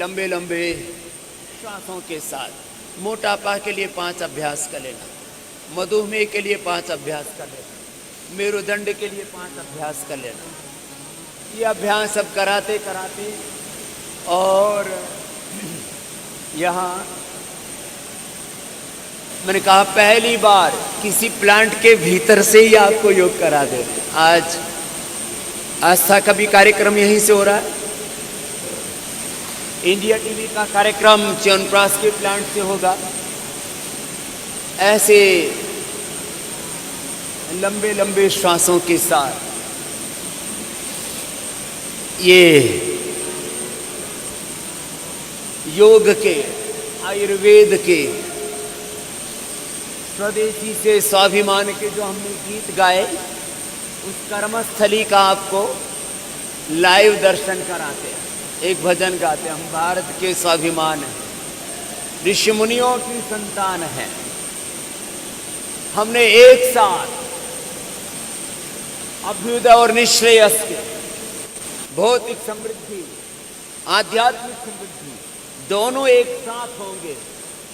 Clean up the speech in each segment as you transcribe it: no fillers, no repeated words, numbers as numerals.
लंबे लंबे श्वासों के साथ। मोटापा के लिए 5 अभ्यास कर लेना, मधुमेह के लिए 5 अभ्यास कर लेना, मेरुदंड के लिए 5 अभ्यास कर लेना। ये अभ्यास सब कराते कराते और यहाँ मैंने कहा पहली बार किसी प्लांट के भीतर से ही आपको योग करा दे। आज आस्था का भी कार्यक्रम यहीं से हो रहा है, इंडिया टीवी का कार्यक्रम च्यवनप्राश के प्लांट से होगा। ऐसे लंबे लंबे श्वासों के साथ ये योग के, आयुर्वेद के, स्वदेशी से स्वाभिमान के जो हमने गीत गाए, उस कर्मस्थली का आपको लाइव दर्शन कराते हैं। एक भजन गाते हैं, हम भारत के स्वाभिमान हैं, ऋषि मुनियों की संतान हैं। हमने एक साथ अभ्युदय और निश्रेयस के, भौतिक समृद्धि, आध्यात्मिक समृद्धि दोनों एक साथ होंगे,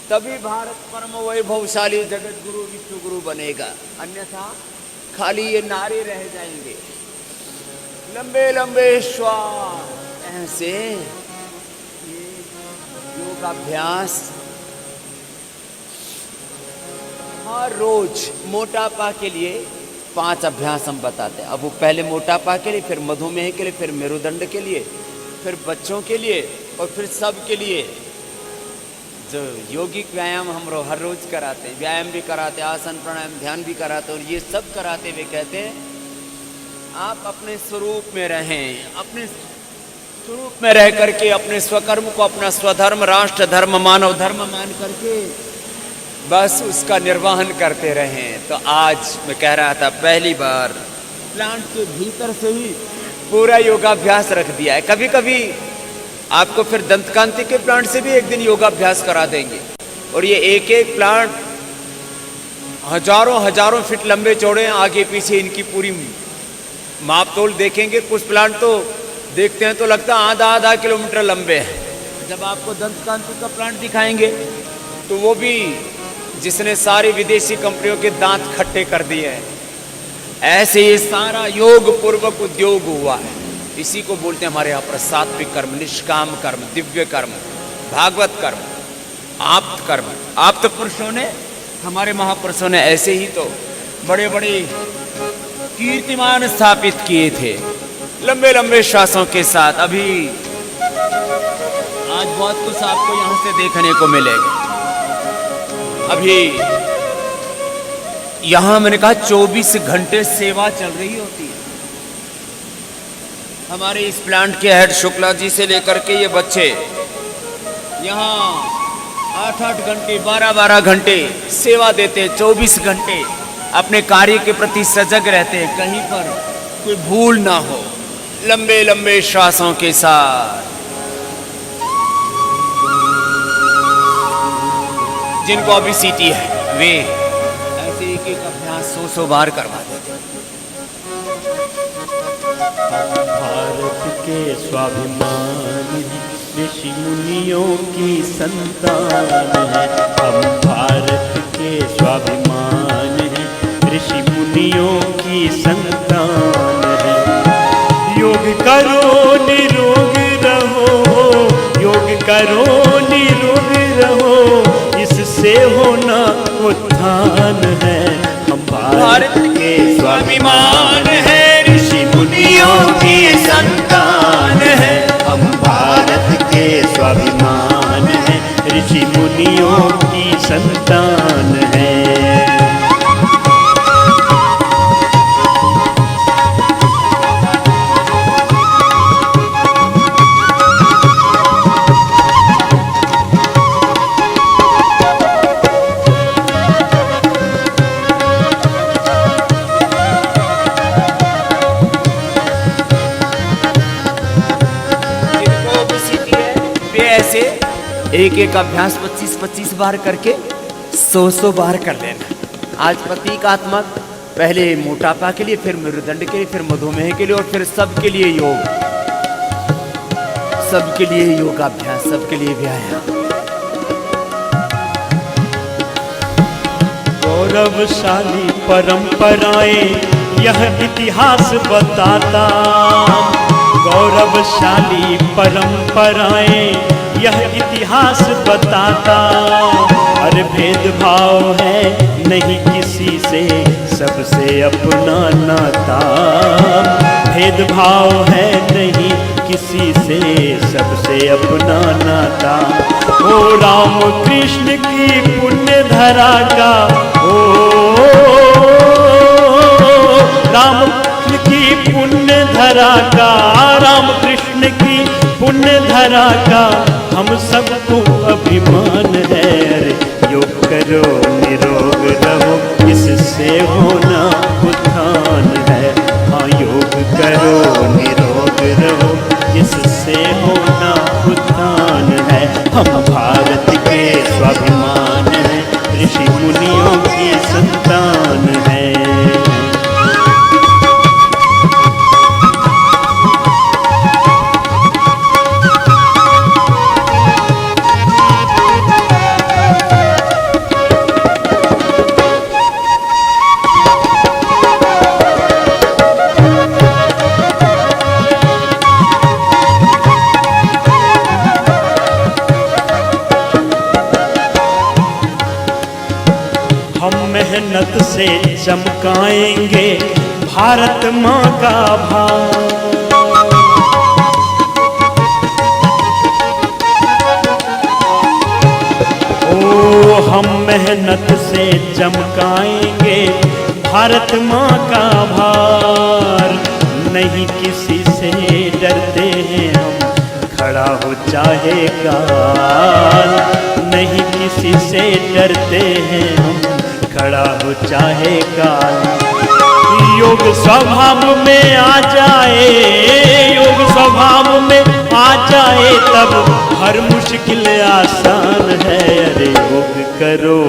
तभी भारत परम वैभवशाली जगत गुरु विश्व गुरु बनेगा। अन्यथा खाली ये नारे रह जाएंगे। लंबे लंबे श्वास, ऐसे ये योगाभ्यास हर रोज। मोटापा के लिए 5 अभ्यास हम बताते हैं। अब वो पहले मोटापा के लिए, फिर मधुमेह के लिए, फिर मेरुदंड के लिए, फिर बच्चों के लिए और फिर सब के लिए। जो यौगिक व्यायाम हम हर रोज कराते हैं, व्यायाम भी कराते, आसन प्राणायाम ध्यान भी कराते, और ये सब कराते हुए कहते हैं आप अपने स्वरूप में रहें, अपने स्वरूप में रह करके अपने स्वकर्म को अपना स्वधर्म, राष्ट्र धर्म, मानव धर्म मान करके बस उसका निर्वहन करते रहें। तो आज मैं कह रहा था पहली बार प्लांट के भीतर से ही पूरा योगाभ्यास रख दिया है। कभी कभी आपको फिर दंतकांति के प्लांट से भी एक दिन योगाभ्यास करा देंगे। और ये एक एक प्लांट हजारों हजारों फीट लंबे चौड़े हैं, आगे पीछे इनकी पूरी माप तोल देखेंगे। कुछ प्लांट तो देखते हैं तो लगता है आधा किलोमीटर लंबे हैं। जब आपको दंतकांति का प्लांट दिखाएंगे तो वो भी जिसने सारी विदेशी कंपनियों के दांत खट्टे कर दिए हैं। ऐसे ये सारा योग पूर्वक उद्योग हुआ है। इसी को बोलते हैं हमारे यहाँ पर सात्विक कर्म, निष्काम कर्म, दिव्य कर्म, भागवत कर्म, आप्त कर्म। आप्त पुरुषों ने, हमारे महापुरुषों ने ऐसे ही तो बड़े बड़े कीर्तिमान स्थापित किए थे लंबे लंबे श्वासों के साथ। अभी आज बहुत कुछ आपको यहाँ से देखने को मिलेगा। अभी यहाँ मैंने कहा 24 घंटे सेवा चल रही होती है। हमारे इस प्लांट के हेड शुक्ला जी से लेकर के ये बच्चे यहाँ 8-8 घंटे, 12-12 घंटे सेवा देते हैं। 24 घंटे अपने कार्य के प्रति सजग रहते हैं, कहीं पर कोई भूल ना हो। लंबे लंबे श्वासों के साथ जिनको ओबेसिटी है वे ऐसे एक एक अभ्यास 100 बार करवा देते हैं। भारत के स्वाभिमान ऋषि मुनियों की संतान है। हम भारत के स्वाभिमान हैं, ऋषि मुनियों की संतान है। योग करो निरोग रहो, योग करो निरोग रहो, इससे होना उत्थान है। हम भारत के स्वाभिमान है, ऋषि मुनियों की संतान है। हम भारत के स्वाभिमान है, ऋषि मुनियों की संतान है। एक एक अभ्यास 25-25 बार करके 100 बार कर लेना। आज प्रतीकात्मक, पहले मोटापा के लिए, फिर मेरुदंड के लिए, फिर मधुमेह के लिए और फिर सब के लिए योग। सबके लिए योगाभ्यास, सबके लिए व्यायाम। गौरवशाली परंपराएं यह इतिहास बताता, गौरवशाली परंपराएं यह इतिहास बताता। अरे भेदभाव है नहीं किसी से, सबसे अपना नाता। भेदभाव है नहीं किसी से, सबसे अपना नाता। ओ राम कृष्ण की पुण्य धरा का, ओ राम कृष्ण की पुण्य धरा का, राम कृष्ण की पुण्य धरा का हम सबको अभिमान है। अरे योग करो निरोग रहो, इससे होना उत्थान है। हाँ योग करो निरोग रहो, इससे होना उत्थान है। हम भारत के स्वाभिमान हैं, ऋषि मुनियों की संतान है। मेहनत से चमकाएंगे भारत माँ का भाव। ओ हम मेहनत से चमकाएंगे भारत माँ का भार। नहीं किसी से डरते हैं हम, खड़ा हो चाहे काल। नहीं किसी से डरते हैं हम, खड़ा हो चाहे काल। योग स्वभाव में आ जाए, योग स्वभाव में आ जाए तब हर मुश्किल आसान है। अरे योग करो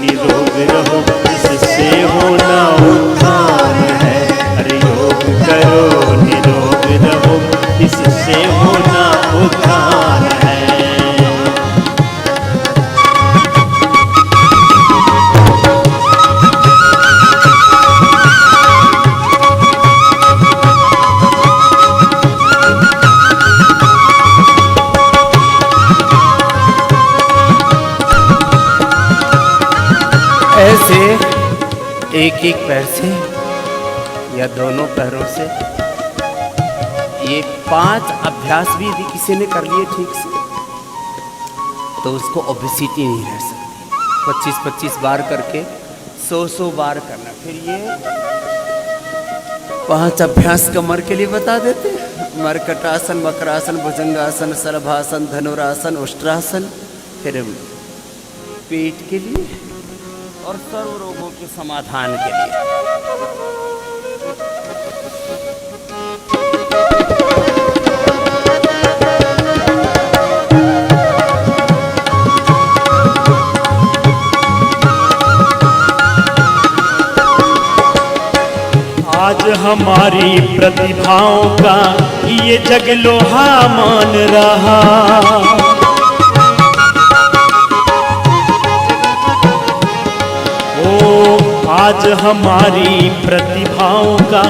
निरोग रहो, इससे होना उत्थान है। अरे योग करो निरोग रहो, इससे होना उत्थान है। ऐसे एक एक पैर से या दोनों पैरों से ये 5 अभ्यास भी यदि किसी ने कर लिए ठीक से तो उसको ओबेसिटी नहीं रह सकती। 25-25 बार करके 100-100 बार करना। फिर ये 5 अभ्यास कमर के लिए बता देते, मरकटासन, मकरासन, भुजंगासन, सरभासन, धनुरासन, उष्ट्रासन। फिर पेट के लिए और सर्व रोगों के समाधान के लिए। आज हमारी प्रतिभाओं का ये जग लोहा मान रहा। आज हमारी प्रतिभाओं का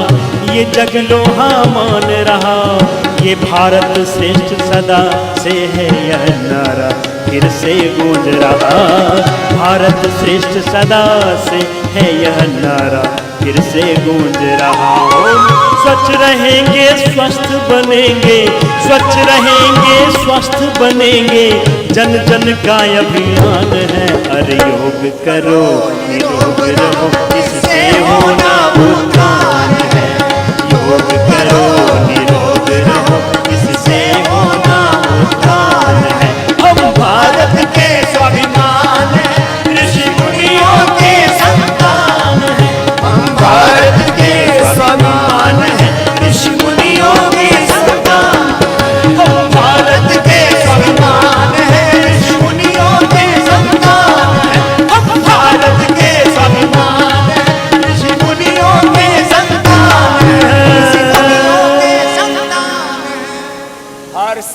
ये जग लोहा मान रहा। ये भारत श्रेष्ठ सदा से है यह नारा फिर से गूंज रहा। भारत श्रेष्ठ सदा से है यह नारा फिर से गूंज रहा। स्वच्छ रहेंगे स्वस्थ बनेंगे, स्वच्छ रहेंगे स्वस्थ बनेंगे, जन जन का अभियान है। अरे योग करो निरोग रहो, इससे होना उत्थान है। योग करो निरोग रहो, इससे होना उत्थान है। हम भारत के स्वाभिमान हैं, ऋषि मुनियों के संतान हैं। हम भारत के स्वाभिमान हैं, ऋषि मुनियों के संतान। हम भारत के स्वाभिमान हैं, ऋषि मुनियों के संतान हैं। हम भारत के स्वाभिमान हैं, ऋषि मुनि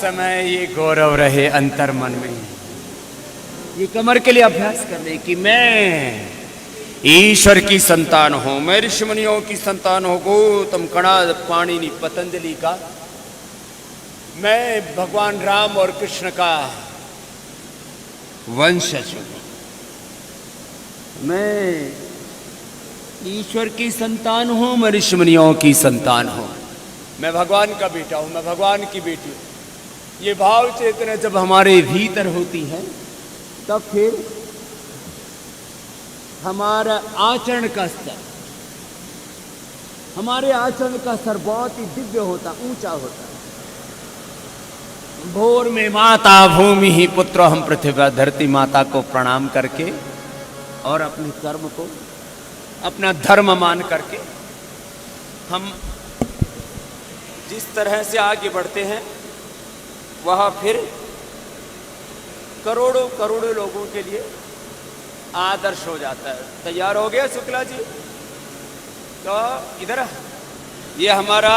समय ये गौरव रहे अंतर मन में। ये कमर के लिए अभ्यास करने की मैं ईश्वर की संतान हूं, मैं ऋषि मुनियों की संतान हूं, गौतम कणाद पाणिनि पतंजलि का, मैं भगवान राम और कृष्ण का वंशज हूं, मैं ईश्वर की संतान हूं, मैं ऋषि मुनियों की संतान हूं, मैं भगवान का बेटा हूं, मैं भगवान की बेटी हूं। ये भाव चेतना जब हमारे भीतर होती है तब फिर हमारा आचरण का स्तर, हमारे आचरण का स्तर बहुत ही दिव्य होता, ऊंचा होता। भोर में माता भूमि ही पुत्र हम पृथ्वी पर, धरती माता को प्रणाम करके और अपने कर्म को अपना धर्म मान करके हम जिस तरह से आगे बढ़ते हैं वह फिर करोड़ों करोड़ों लोगों के लिए आदर्श हो जाता है। तैयार हो गया शुक्ला जी? तो इधर ये हमारा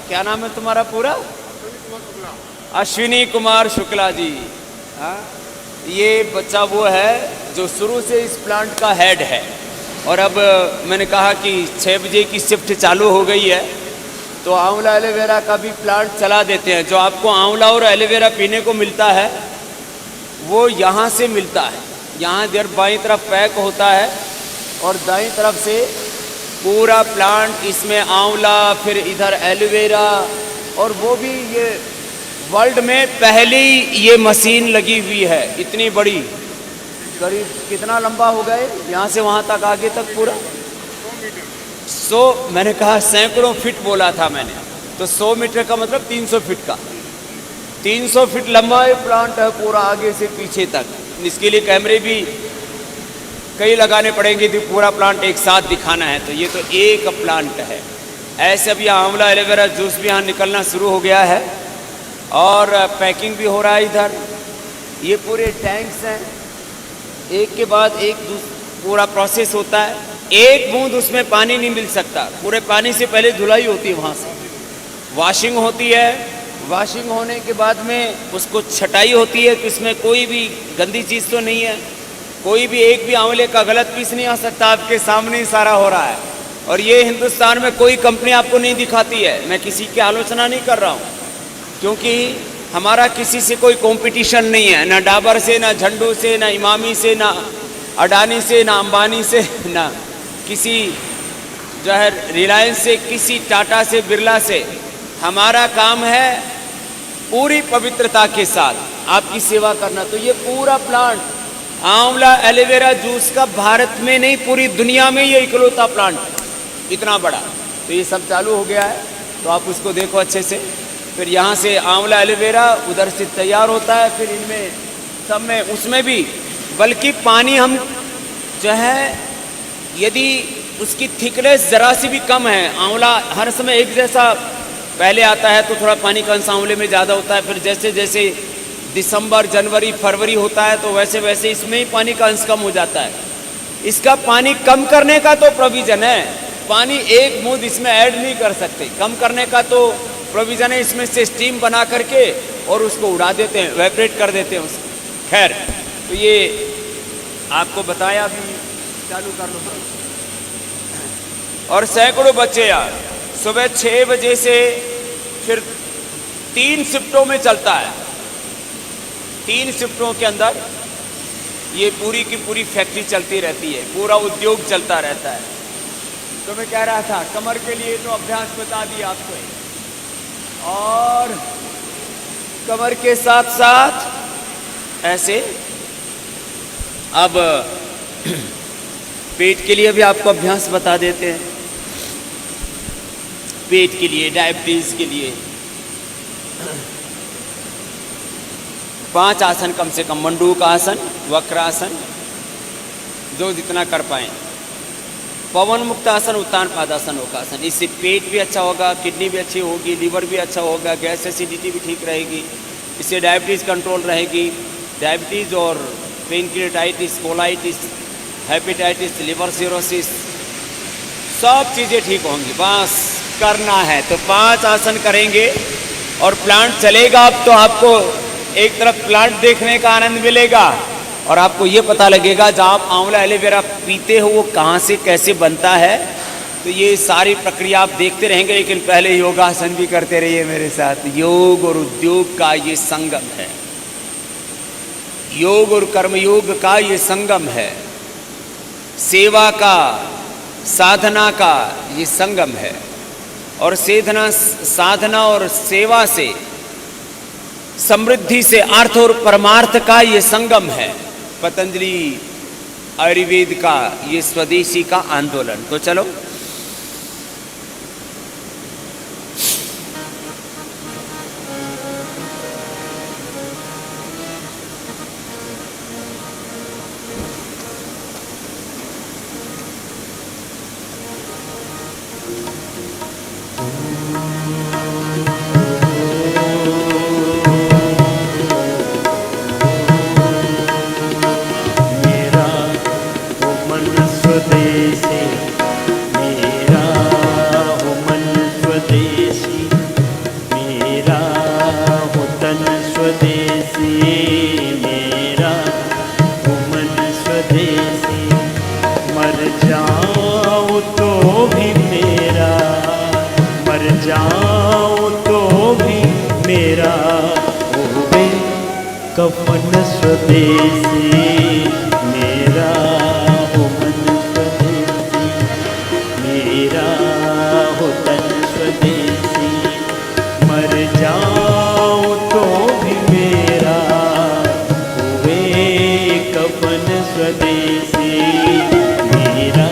क्या नाम है तुम्हारा पूरा? अश्विनी कुमार शुक्ला जी। हाँ, ये बच्चा वो है जो शुरू से इस प्लांट का हेड है। और अब मैंने कहा कि 6 बजे की शिफ्ट चालू हो गई है तो आंवला एलोवेरा का भी प्लांट चला देते हैं। जो आपको आंवला और एलोवेरा पीने को मिलता है वो यहाँ से मिलता है। यहाँ इधर बाईं तरफ पैक होता है और दाईं तरफ से पूरा प्लांट, इसमें आंवला, फिर इधर एलोवेरा, और वो भी ये वर्ल्ड में पहली ये मशीन लगी हुई है इतनी बड़ी। करीब कितना लंबा हो गए यहाँ से वहाँ तक, आगे तक पूरा 100, मैंने कहा सैकड़ों फीट बोला था मैंने, तो 100 मीटर का मतलब 300 फीट का, 300 फीट लंबा ये प्लांट है पूरा आगे से पीछे तक। इसके लिए कैमरे भी कई लगाने पड़ेंगे तो पूरा प्लांट एक साथ दिखाना है। तो ये तो एक प्लांट है। ऐसे अभी आंवला एलोवेरा जूस भी यहाँ निकलना शुरू हो गया है और पैकिंग भी हो रहा है इधर। ये पूरे टैंक्स हैं, एक के बाद एक पूरा प्रोसेस होता है। एक बूंद उसमें पानी नहीं मिल सकता, पूरे पानी से पहले धुलाई होती है, वहाँ से वॉशिंग होती है, वॉशिंग होने के बाद में उसको छटाई होती है कि इसमें कोई भी गंदी चीज़ तो नहीं है, कोई भी एक भी आंवले का गलत पीस नहीं आ सकता। आपके सामने ही सारा हो रहा है। और ये हिंदुस्तान में कोई कंपनी आपको नहीं दिखाती है। मैं किसी की आलोचना नहीं कर रहा हूँ, क्योंकि हमारा किसी से कोई कंपटीशन नहीं है, ना डाबर से, ना झंडू से, ना इमामी से, ना अडानी से, ना अंबानी से, ना किसी जो है रिलायंस से, किसी टाटा से, बिरला से। हमारा काम है पूरी पवित्रता के साथ आपकी सेवा करना। तो ये पूरा प्लांट आंवला एलोवेरा जूस का भारत में नहीं पूरी दुनिया में ये इकलौता प्लांट इतना बड़ा। तो ये सब चालू हो गया है, तो आप उसको देखो अच्छे से। फिर यहाँ से आंवला एलोवेरा उधर से तैयार होता है, फिर इनमें सब में उसमें भी, बल्कि पानी हम जो है यदि उसकी थिकनेस ज़रा सी भी कम है, आंवला हर समय एक जैसा पहले आता है तो थोड़ा पानी का अंश आंवले में ज़्यादा होता है, फिर जैसे जैसे दिसंबर, जनवरी, फरवरी होता है तो वैसे वैसे इसमें ही पानी का अंश कम हो जाता है। इसका पानी कम करने का तो प्रोविज़न है, पानी एक बूंद इसमें ऐड नहीं कर सकते। कम करने का तो प्रोविज़न है, इसमें से स्टीम बना करके और उसको उड़ा देते हैं, वेपरेट कर देते हैं उसको। खैर, तो ये आपको बताया भी, चालू कर लो। और सैकड़ों बच्चे यार सुबह 6 बजे से फिर 3 शिफ्टों में चलता है। 3 शिफ्टों के अंदर ये पूरी की पूरी फैक्ट्री चलती रहती है, पूरा उद्योग चलता रहता है। तो मैं कह रहा था कमर के लिए तो अभ्यास बता दिया आपको, और कमर के साथ साथ ऐसे अब पेट के लिए भी आपको अभ्यास बता देते हैं। पेट के लिए, डायबिटीज के लिए 5 आसन कम से कम, मंडूक आसन, वक्रासन, जो जितना कर पाए, पवन मुक्त आसन, उत्तान पादासन, ओकासन। इससे पेट भी अच्छा होगा, किडनी भी अच्छी होगी, लीवर भी अच्छा होगा, गैस एसिडिटी भी ठीक रहेगी, इससे डायबिटीज़ कंट्रोल रहेगी। डायबिटीज़ और pancreatitis, colitis, hepatitis, liver cirrhosis, सब चीज़ें ठीक होंगी। बस करना है तो 5 आसन करेंगे और प्लांट चलेगा अब तो आपको एक तरफ प्लांट देखने का आनंद मिलेगा और आपको ये पता लगेगा जब आप आंवला एलोवेरा पीते हो वो कहाँ से कैसे बनता है। तो ये सारी प्रक्रिया आप देखते रहेंगे, लेकिन पहले योगासन भी करते रहिए मेरे साथ। योग और उद्योग का ये संगम है, योग और कर्मयोग का ये संगम है, सेवा का साधना का ये संगम है, और साधना और सेवा से समृद्धि से अर्थ और परमार्थ का ये संगम है। पतंजलि आयुर्वेद का ये स्वदेशी का आंदोलन। तो चलो कफन स्वदेशी मेरा हो मन स्वदेशी, मेरा हो तन स्वदेशी, मर जाऊं तो भी मेरा हुए कफन स्वदेशी, मेरा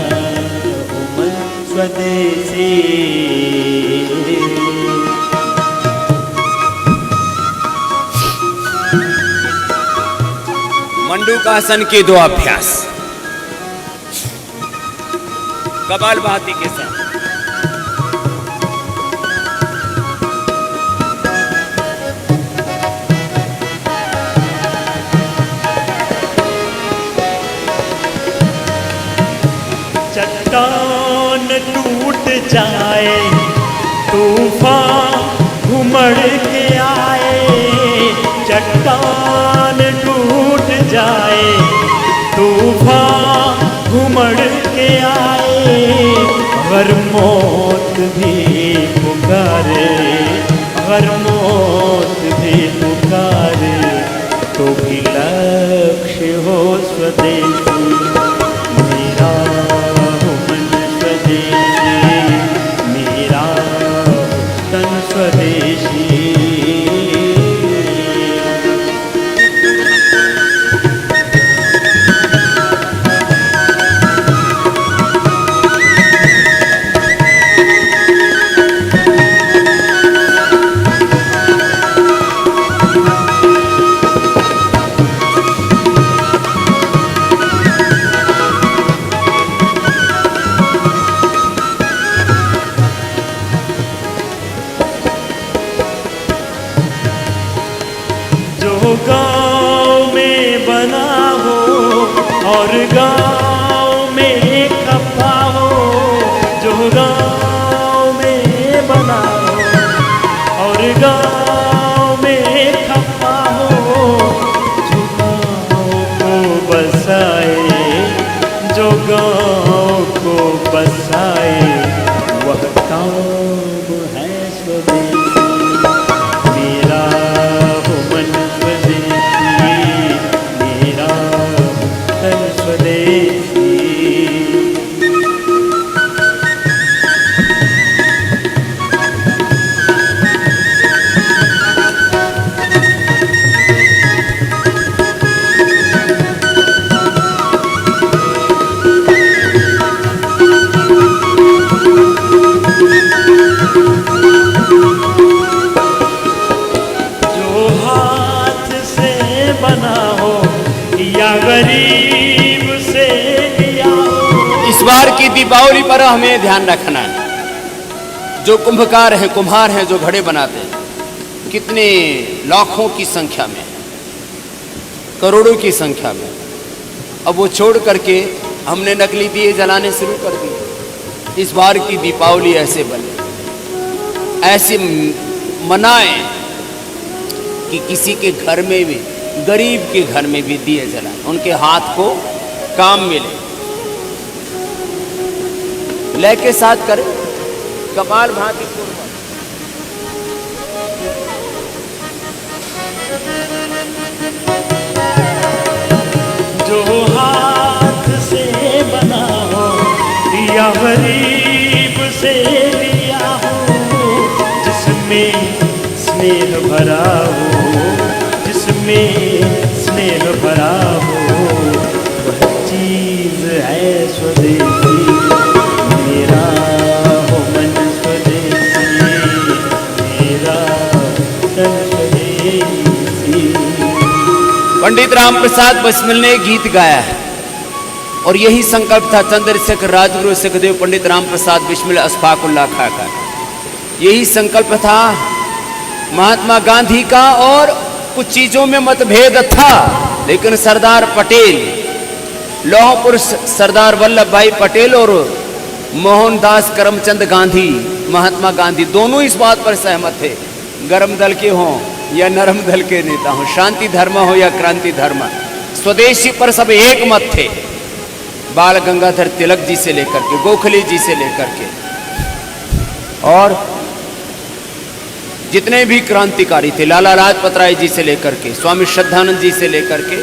हो मन स्वदेशी। मंडूकासन के दो अभ्यास कपालभाति के साथ। चट्टान टूट जाए, तूफान घुमड़ के आए, चट्टान टूट जाए, तूफान घुमड़ के आए, अगर मौत भी पुकारे, अगर मौत भी पुकारे, तो भी लक्ष्य हो स्वदेशी, मेरा हो मन स्वदेशी, मेरा तन स्वदेशी। गाँव में बना हो और गाँव में खपा हो, जो गाँव में बना हो और गाँव में खपा हो, जो गाँव को बसाए, जो गाँव को बसाए, वह काम है स्वदेशी, मेरा हो मन स्वदेशी, मेरा तन स्वदेशी। बना हो या गरीब से दिया हो। इस बार की दीपावली पर हमें ध्यान रखना है, जो कुंभकार हैं, कुम्हार हैं, जो घड़े बनाते हैं, कितने लाखों की संख्या में, करोड़ों की संख्या में, अब वो छोड़ करके हमने नकली दिए जलाने शुरू कर दिए। इस बार की दीपावली ऐसे बने, ऐसे मनाएं कि किसी के घर में भी, गरीब के घर में भी दिए जलाएं, उनके हाथ को काम मिले। लय के साथ करें कपाल भाती पूर्वक। जो हाथ से बना हो या गरीब से लिया हो, जिसमें स्नेह भरा हो, जिसमें स्नेह भरा हो, वह चीज है स्वदेशी। मेरा हो मन स्वदेशी, मेरा तन स्वदेशी। पंडित राम प्रसाद बिस्मिल ने गीत गाया है और यही संकल्प था चंद्रशेखर राजगुरु सुखदेव पंडित राम प्रसाद बिस्मिल अस्फाकुल्ला खा का। यही संकल्प था महात्मा गांधी का, और कुछ चीजों में मतभेद था, लेकिन सरदार पटेल, लौह पुरुष सरदार वल्लभ भाई पटेल और मोहनदास करमचंद गांधी, महात्मा गांधी दोनों इस बात पर सहमत थे, गर्म दल के हों या नरम दल के नेता हों, शांति धर्म हो या क्रांति धर्म, स्वदेशी पर सब एक मत थे। बाल गंगाधर तिलक जी से लेकर के, गोखले जी से लेकर के, और जितने भी क्रांतिकारी थे, लाला लाजपत राय जी से लेकर के, स्वामी श्रद्धानंद जी से लेकर के,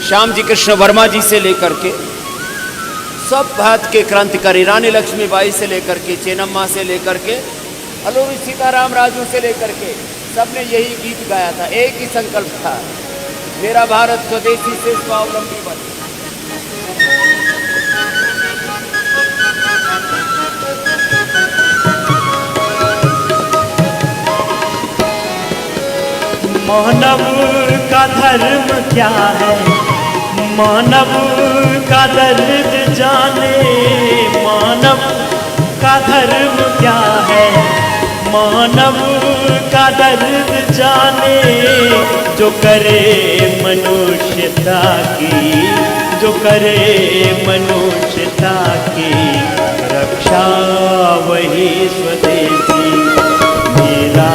श्याम जी कृष्ण वर्मा जी से लेकर के, सब भारत के क्रांतिकारी, रानी लक्ष्मीबाई से लेकर के, चेन्नम्मा से लेकर के, अलूरी सीताराम राजू से लेकर के, सबने यही गीत गाया था। एक ही संकल्प था, मेरा भारत स्वदेशी से स्वावलंबी बने। मानव का धर्म क्या है, मानव का दर्द जाने, मानव का धर्म क्या है, मानव का दर्द जाने, जो करे मनुष्यता की, जो करे मनुष्यता की रक्षा, वही स्वदेशी। मेरा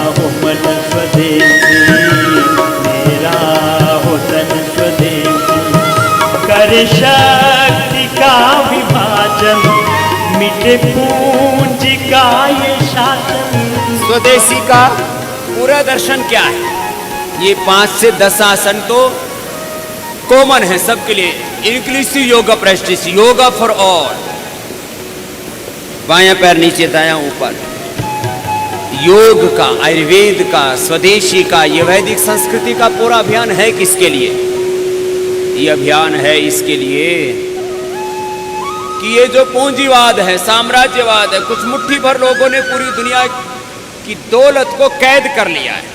हो मन स्वदेशी, मेरा हो तन स्वदेशी। कर शक्ति का विभाजन, मिटे पूंजी का ये शासन। स्वदेशी का पूरा दर्शन क्या है? ये 5 से 10 आसन तो कॉमन है सबके लिए। Inclusive yoga practice, yoga for all. बायां पैर नीचे, दायां ऊपर। योग का, आयुर्वेद का, स्वदेशी का, ये वैदिक संस्कृति का पूरा अभियान है किसके लिए? ये अभियान है इसके लिए कि ये जो पूंजीवाद है, साम्राज्यवाद है, कुछ मुट्ठी भर लोगों ने पूरी दुनिया की दौलत को कैद कर लिया है।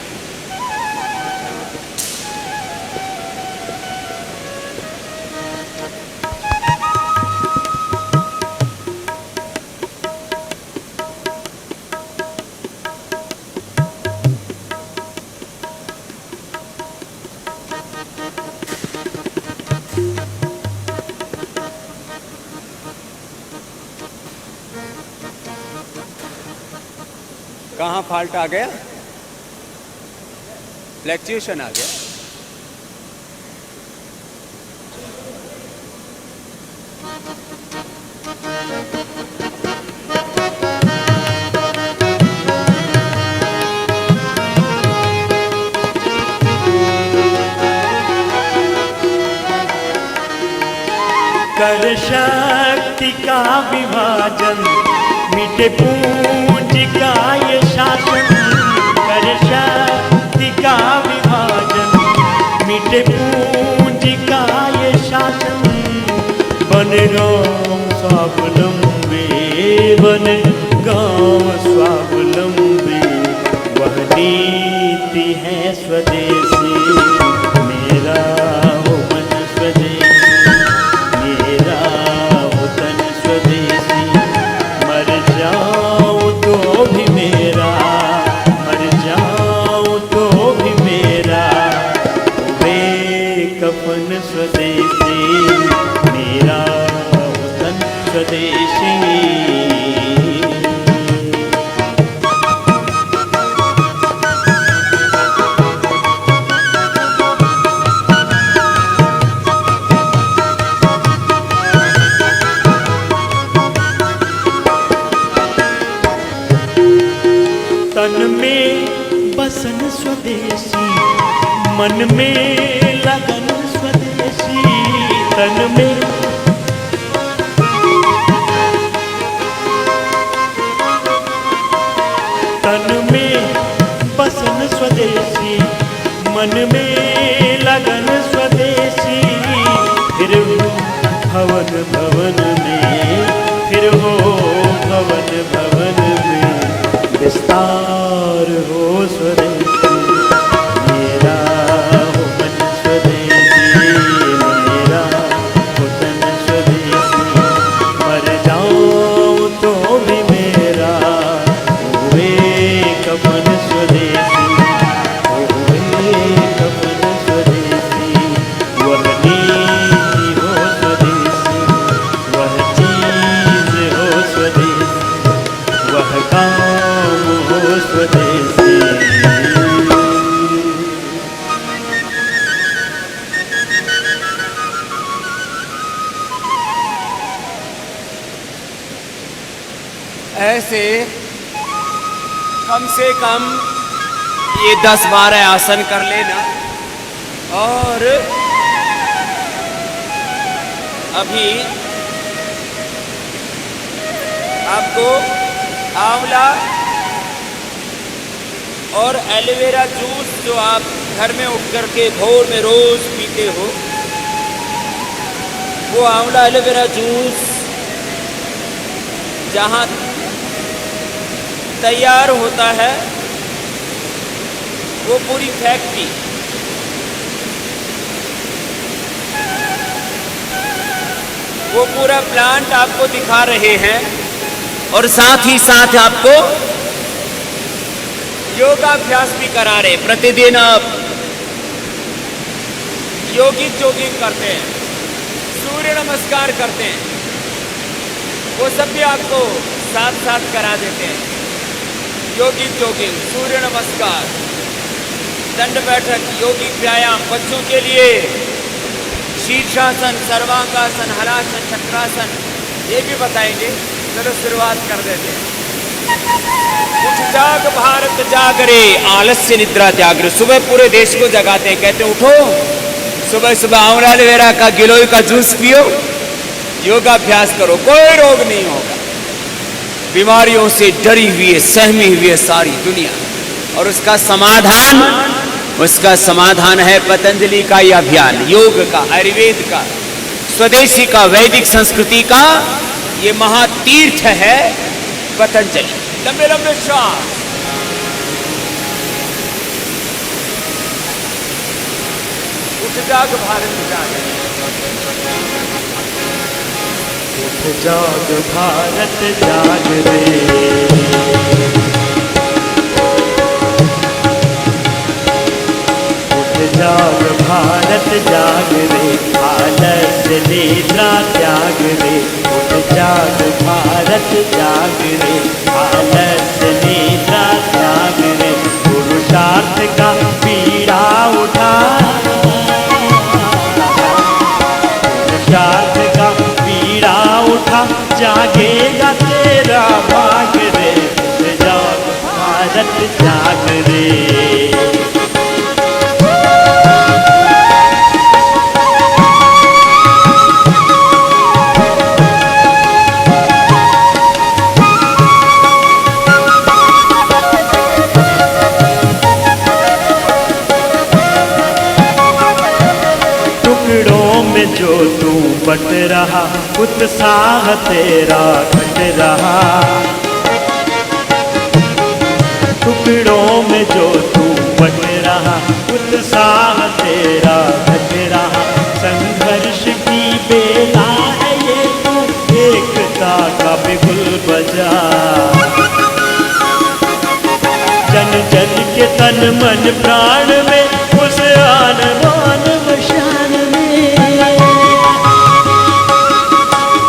कहाँ फाल्ट आ गया? फ्लैक्चुएशन आ गया। कर शक्ति का विभाजन, मिटे पूंजी का ये शासन। कर शक्ति का विभाजन, मिटे पूंजी का ये शासन। बन गाँव स्वावलंबी, बन गाँव स्वावलंबी, वह नीति है स्वदेशी। मेरा हो मन स्वदेशी, मेरा हो तन स्वदेशी। मर जाऊं तो भी मेरा, मर जाऊं तो भी मेरा, वे कफन स्वदेशी। मेरा हो तन स्वदेशी। बसन स्वदेशी, मन में लगन स्वदेशी, तन में बसन स्वदेशी, मन में लगन स्वदेशी, फिर हो भवन भवन में, फिर हो भवन भवन में, विस्तार हो स्वदेशी, मेरा हो मन स्वदेशी, मेरा हो तन स्वदेशी, मर जाऊं तो भी मेरा हुए कफन स्वदेशी, हुए कफन स्वदेशी, वह नीति हो स्वदेशी, वह चीज हो स्वदेशी, वह काम हो स्वदेशी। ऐसे कम से कम ये 10-12 आसन कर लेना। और अभी आपको आंवला और एलोवेरा जूस जो आप घर में उठ करके भोर में रोज पीते हो, वो आंवला एलोवेरा जूस जहाँ तैयार होता है वो पूरी फैक्ट्री, वो पूरा प्लांट आपको दिखा रहे हैं और साथ ही साथ आपको योगाभ्यास भी करा रहे। प्रतिदिन आप योगिक जॉगिंग करते हैं, सूर्य नमस्कार करते हैं, वो सब भी आपको साथ साथ करा देते हैं। योगिक जॉगिंग, सूर्य नमस्कार, दंड बैठक, योगिक व्यायाम बच्चों के लिए, शीर्षासन, सर्वांगासन, हलासन, चक्रासन, ये भी बताएंगे। चलो शुरुआत कर देते हैं। उठ जाग भारत जागरे, आलस्य निद्रा त्याग। सुबह पूरे देश को जगाते हैं, कहते हैं उठो, सुबह सुबह आंवला एलोवेरा का गिलोय का जूस पियो, योगाभ्यास करो, कोई रोग नहीं होगा। बीमारियों से डरी हुई है, सहमी हुई है सारी दुनिया, और उसका समाधान है पतंजलि का ये अभियान, योग का, आयुर्वेद का, स्वदेशी का, वैदिक संस्कृति का ये महातीर्थ है पतंजलि। लंबे लंबे श्वास, उठ जाग भारत जाग, उठ जाग भारत जाग रे, उठ जाग भारत जाग रे, आलस्य निद्रा त्याग रे, उठ जाग भारत जाग रे, आलस्य निद्रा त्याग रे, पुरुषार्थ का पीड़ा उठा, पुरुषार्थ का पीड़ा उठा, जागेगा तेरा भाग रे, उठ जाग भारत जाग रे। टुकड़ों में जो तू बट रहा, उत्साह तेरा घट रहा, टुकड़ों में जो तू बट रहा, उत्साह तेरा घट रहा, संघर्ष की बेला है ये तू, एकता का बिगुल बजा, जन जन के तन मन प्राण में, उस आन बान शान में,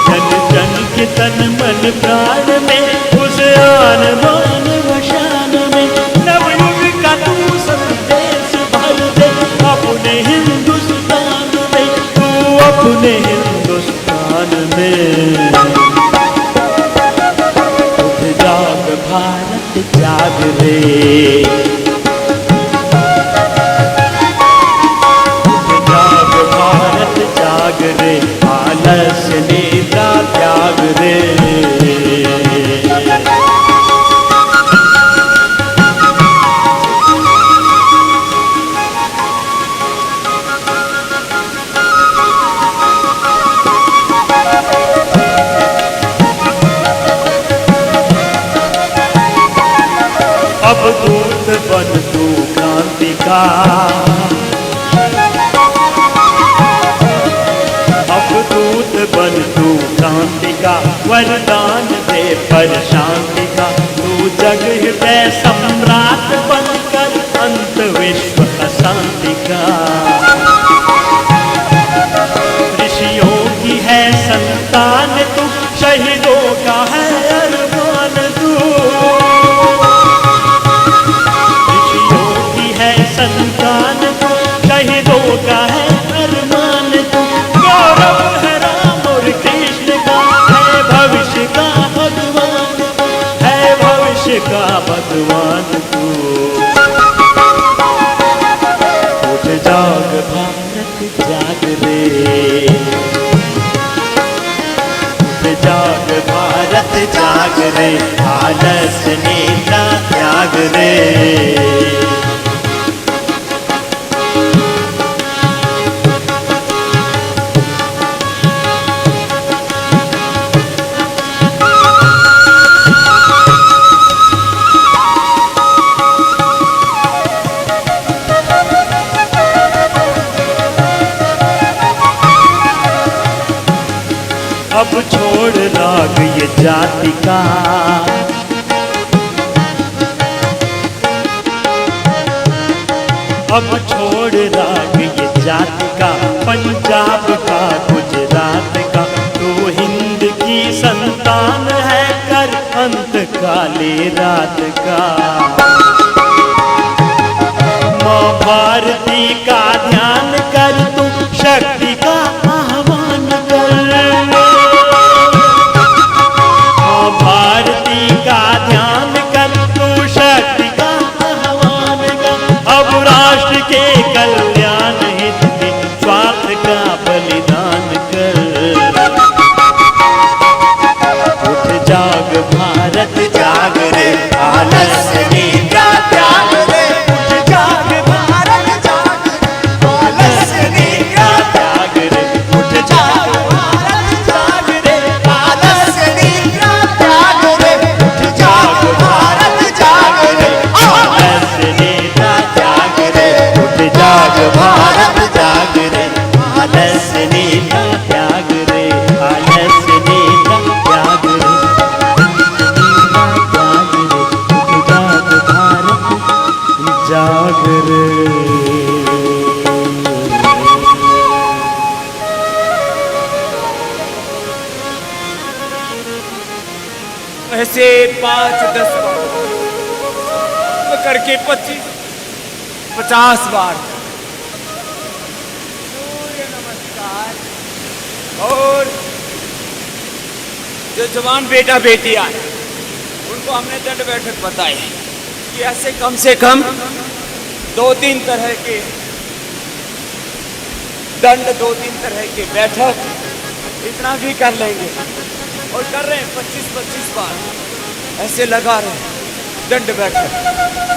जन जन के तन मन प्राण में, उस आन बान शान में, नवयुग का तू संदेश भर दे अपने हिंदुस्तान में, तू अपने हिंदुस्तान में। उठ जाग भारत जाग रे, अब दूत बन तू क्रांति का, अब दूत बन तू क्रांति का, वरदान दे पर शांति का। तू जग हृदय सम्राट बनकर अंत विश्व अशांति का। ऋषियों की है संतान तू, शहीदों का है अरमान तू। ऋषियों की है संतान तू, शहीदों का है अरमान तू। गौरव है राम और कृष्ण का, है भविष्य का भगवान, है भविष्य का भगवान तू। उठ जाग भारत जाग रे, जाग भारत जाग रे, आलस नेता त्याग रे। अब छोड़ राग ये जाति का, अब छोड़ राग ये जाति का, पंजाब का गुजरात का। तू हिंद की संतान है, कर अंत काले रात का। माँ भारती का ध्यान कर, तू शक्ति का आह्वान कर। भारती का ध्यान कर, तू शक्ति का आह्वान कर। अब राष्ट्र के कल्याण हित में स्वार्थ का बलिदान कर। उठ जाग भारत जाग रे, आलस निद्रा त्याग रे। उठ जाग भारत जाग रे, आलस निद्रा त्याग रे। उठ जाग भारत जाग रे, आलस निद्रा त्याग रे। उठ जाग भारत जाग रे, आलस निद्रा त्याग रे। उठ जाग भारत जाग रे, आलस निद्रा त्याग रे। आलस निद्रा त्याग रे, उठ जाग भारत जाग रे। ऐसे 5-10 बार करके 25-50 बार सूर्य नमस्कार। और जो जवान बेटा बेटियां हैं उनको हमने दंड बैठक बताई कि ऐसे कम से कम 2-3 तरह के दंड, 2-3 तरह के बैठक इतना भी कर लेंगे। और कर रहे हैं 25-25 बार ऐसे लगा रहे हैं दंड बैठक।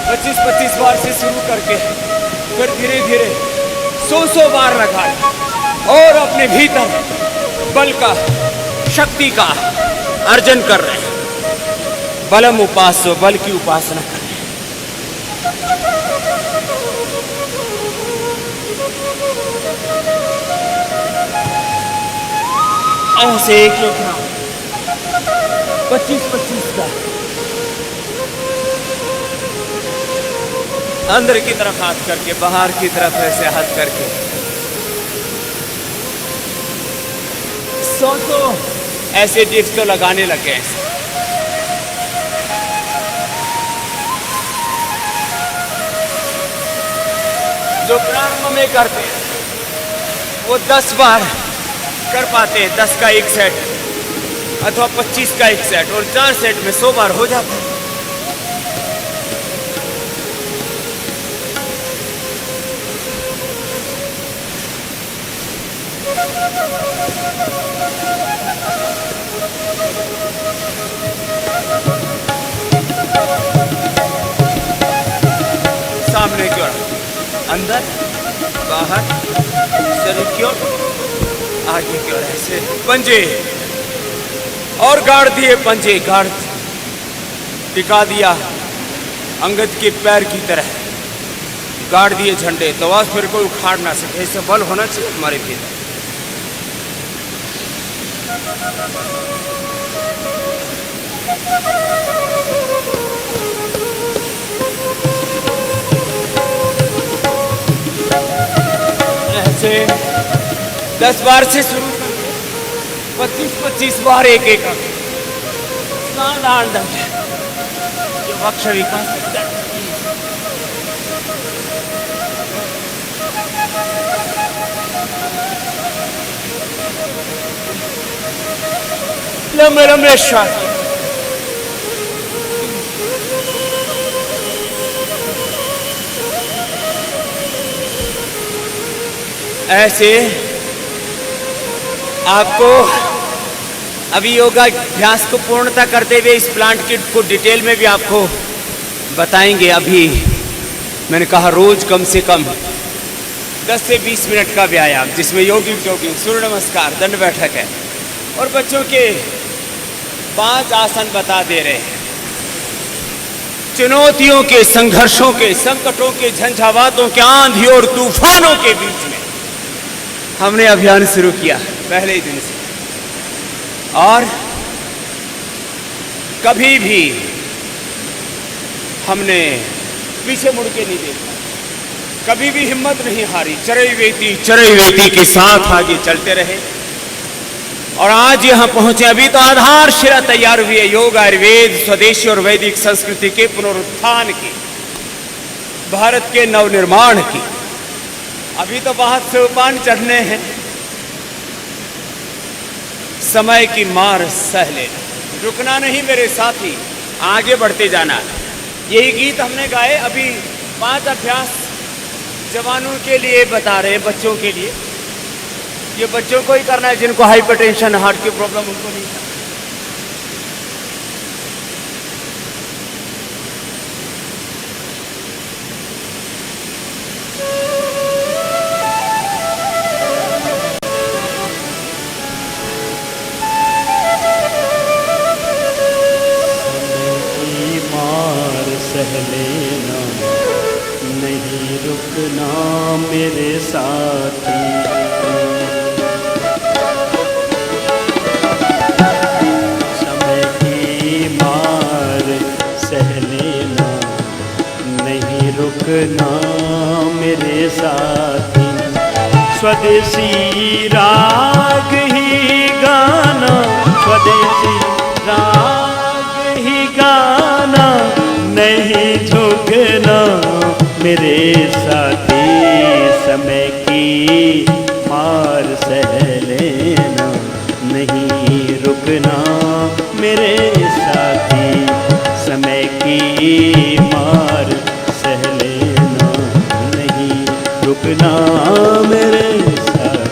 25-25 बार से शुरू करके फिर धीरे धीरे 100 बार लगाए और अपने भीतर बल का, शक्ति का अर्जन कर रहे हैं। बलम उपासो, बल की उपासना कर रहे हैं। ऐसे एक नाम 25-25 का अंदर की तरफ हाथ करके, बाहर की तरफ ऐसे हाथ करके 100 ऐसे डिप्स तो लगाने लगे हैं। जो प्रारंभ में करते हैं वो 10 बार कर पाते हैं, 10 का एक सेट अथवा 25 का एक सेट, और 4 सेट में 100 बार हो जाता है। सामने की ओर, अंदर बाहर, शरीर की ओर, आगे की ओर, ऐसे पंजे और गाड़ दिए, पंजे गाड़ टिका दिया अंगद के पैर की तरह गाड़ दिए झंडे, तो आज फिर कोई उखाड़ ना सके। ऐसा बल होना चाहिए हमारे भीतर। ऐसे 10 बार से शुरू करके 25-25 बार एक एक दंड ये वक्ष विकास लंबे लंबे श्वास। ऐसे आपको अभी योगाभ्यास को पूर्णता करते हुए इस प्लांट किट को डिटेल में भी आपको बताएंगे। अभी मैंने कहा रोज कम से कम 10 से 20 मिनट का व्यायाम, जिसमें योगिक जोगिंग, सूर्य नमस्कार, दंड बैठक है, और बच्चों के 5 आसन बता दे रहे हैं। चुनौतियों के, संघर्षों के, संकटों के, झंझावातों के, आंधी और तूफानों के बीच में हमने अभियान शुरू किया पहले ही दिन से, और कभी भी हमने पीछे मुड़ के नहीं देखा, कभी भी हिम्मत नहीं हारी, चरैवेती के साथ आगे चलते रहे, और आज यहां पहुंचे। अभी तो आधारशिला तैयार हुई है योग, आयुर्वेद, स्वदेशी और वैदिक संस्कृति के पुनरुत्थान की, भारत के नवनिर्माण की। अभी तो बहुत सोपान चढ़ने हैं। समय की मार सह लेना, रुकना नहीं मेरे साथी, आगे बढ़ते जाना। यही गीत हमने गाए। अभी 5 अभ्यास जवानों के लिए बता रहे हैं, बच्चों के लिए। ये बच्चों को ही करना है जिनको हाइपरटेंशन, हार्ट की प्रॉब्लम, उनको नहीं करना। सह लेना, नहीं रुकना मेरे साथी। समय की मार सह लेना, नहीं रुकना मेरे साथी। स्वदेशी राग ही गाना, स्वदेशी राग ही गाना, नहीं झुकना मेरे साथी। समय की मार सह लेना, नहीं रुकना मेरे साथी। समय की मार सह लेना, नहीं रुकना मेरे साथी।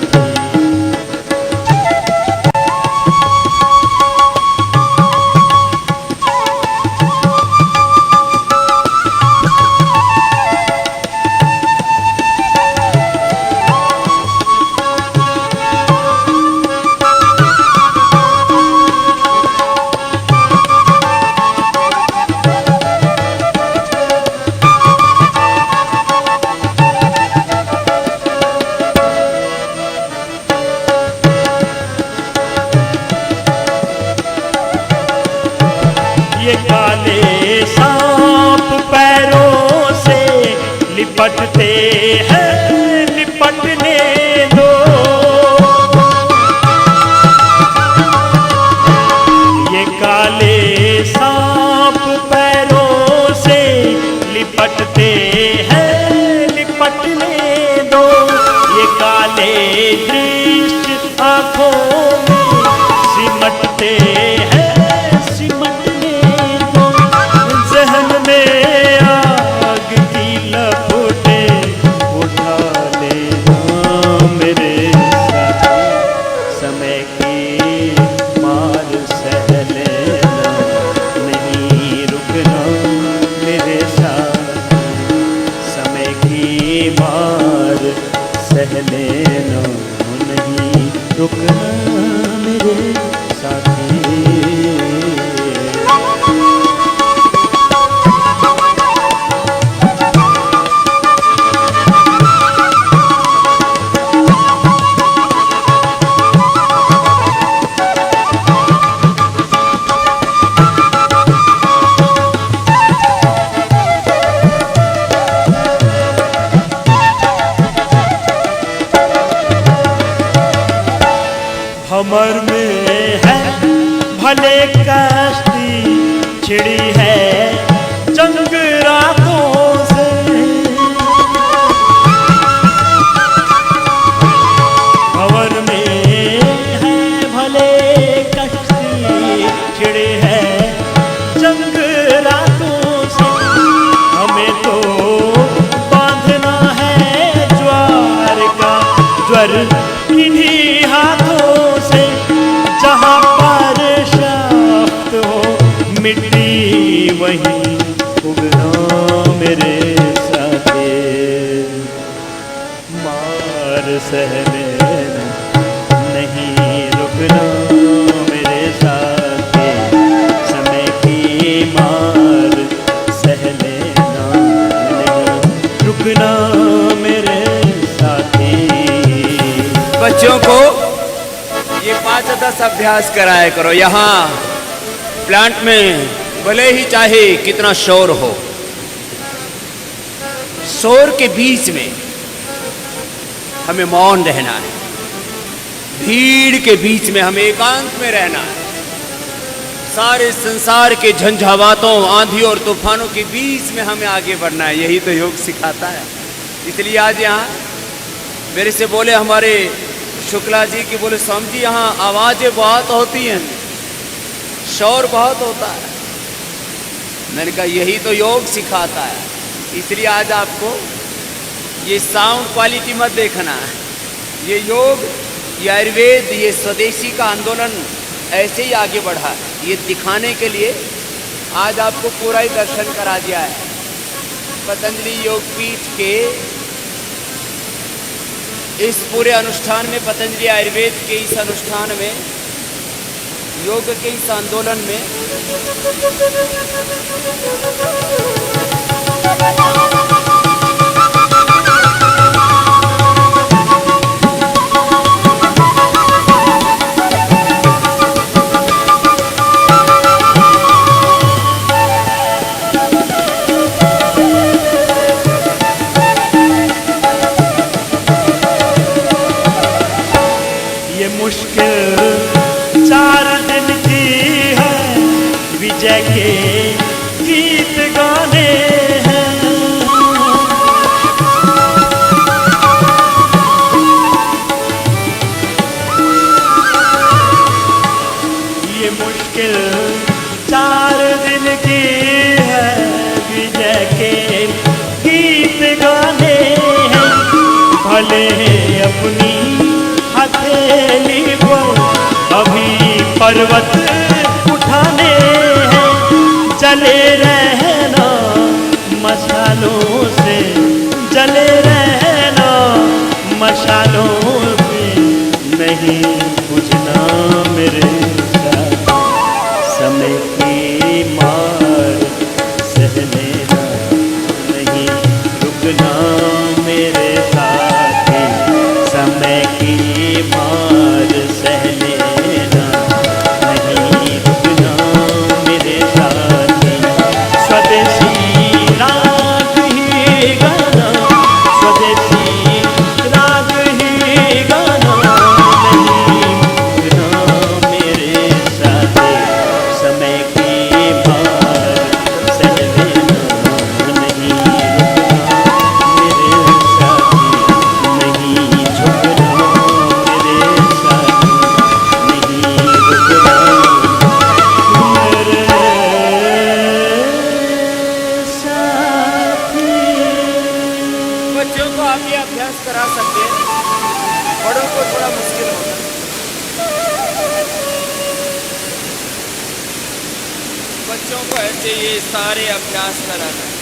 ये काले सांप पैरों से लिपटते हैं, लिपटने दो। ये काले सांप पैरों से लिपटते हैं, लिपटने दो। ये काले दृश्य आंखों में सिमटते हैं, आग की लपटें उठा लेना। कमर में है भले कश्ती छिड़ी है जंग रातों से। कमर में है भले कश्ती छिड़ी है जंग रातों से। हमें तो बांधना है ज्वार का ज्वर इन्हीं हाथों से। जहाँ पर शाफ्त हो मिट्टी वहीं उगना मेरे साथे। मार सह लेना नहीं रुकना मेरे साथे। समय की मार सह लेना नहीं रुकना मेरे साथी। बच्चों को ये 5-10 अभ्यास कराया करो। यहाँ प्लांट में भले ही चाहे कितना शोर हो, शोर के बीच में हमें मौन रहना है। भीड़ के बीच में हमें एकांत में रहना है। सारे संसार के झंझावातों, आंधी और तूफानों के बीच में हमें आगे बढ़ना है। यही तो योग सिखाता है। इसलिए आज यहाँ मेरे से बोले हमारे शुक्ला जी की, बोले स्वामी जी यहाँ आवाज़ें बहुत होती हैं, शोर बहुत होता है। मैंने कहा यही तो योग सिखाता है। इसलिए आज आपको ये साउंड क्वालिटी मत देखना है। ये योग, ये आयुर्वेद, ये स्वदेशी का आंदोलन ऐसे ही आगे बढ़ा। ये दिखाने के लिए आज आपको पूरा ही दर्शन करा दिया है। पतंजलि योगपीठ के इस पूरे अनुष्ठान में, पतंजलि आयुर्वेद के इस अनुष्ठान में, योग के इस आंदोलन में ये मुश्किल 4 दिन की है, विजय के गीत गाने हैं। ये मुश्किल 4 दिन की है, विजय के गीत गाने हैं। भले अपनी हथेली पर अभी पर्वत उठाने हैं। जले रहना मशालों से, जले रहना मशालों से, नहीं बुझना मेरे साथ। समय की मार सह लेना नहीं रुकना मेरे साथी। समय की मार सह लेना नहीं रुकना मेरे साथी। स्वदेशी राग ही गाना, स्वदेशी राग ही गाना, नहीं रुकना मेरे साथी। समय की मार सह लेना नहीं रुकना मेरे साथी। नहीं झुकना मेरे साथी, नहीं रुकना मेरे साथी। बच्चों को आप ये अभ्यास करा सकते हैं, बड़ों को थोड़ा मुश्किल होगा। बच्चों को ऐसे ये सारे अभ्यास कराना है।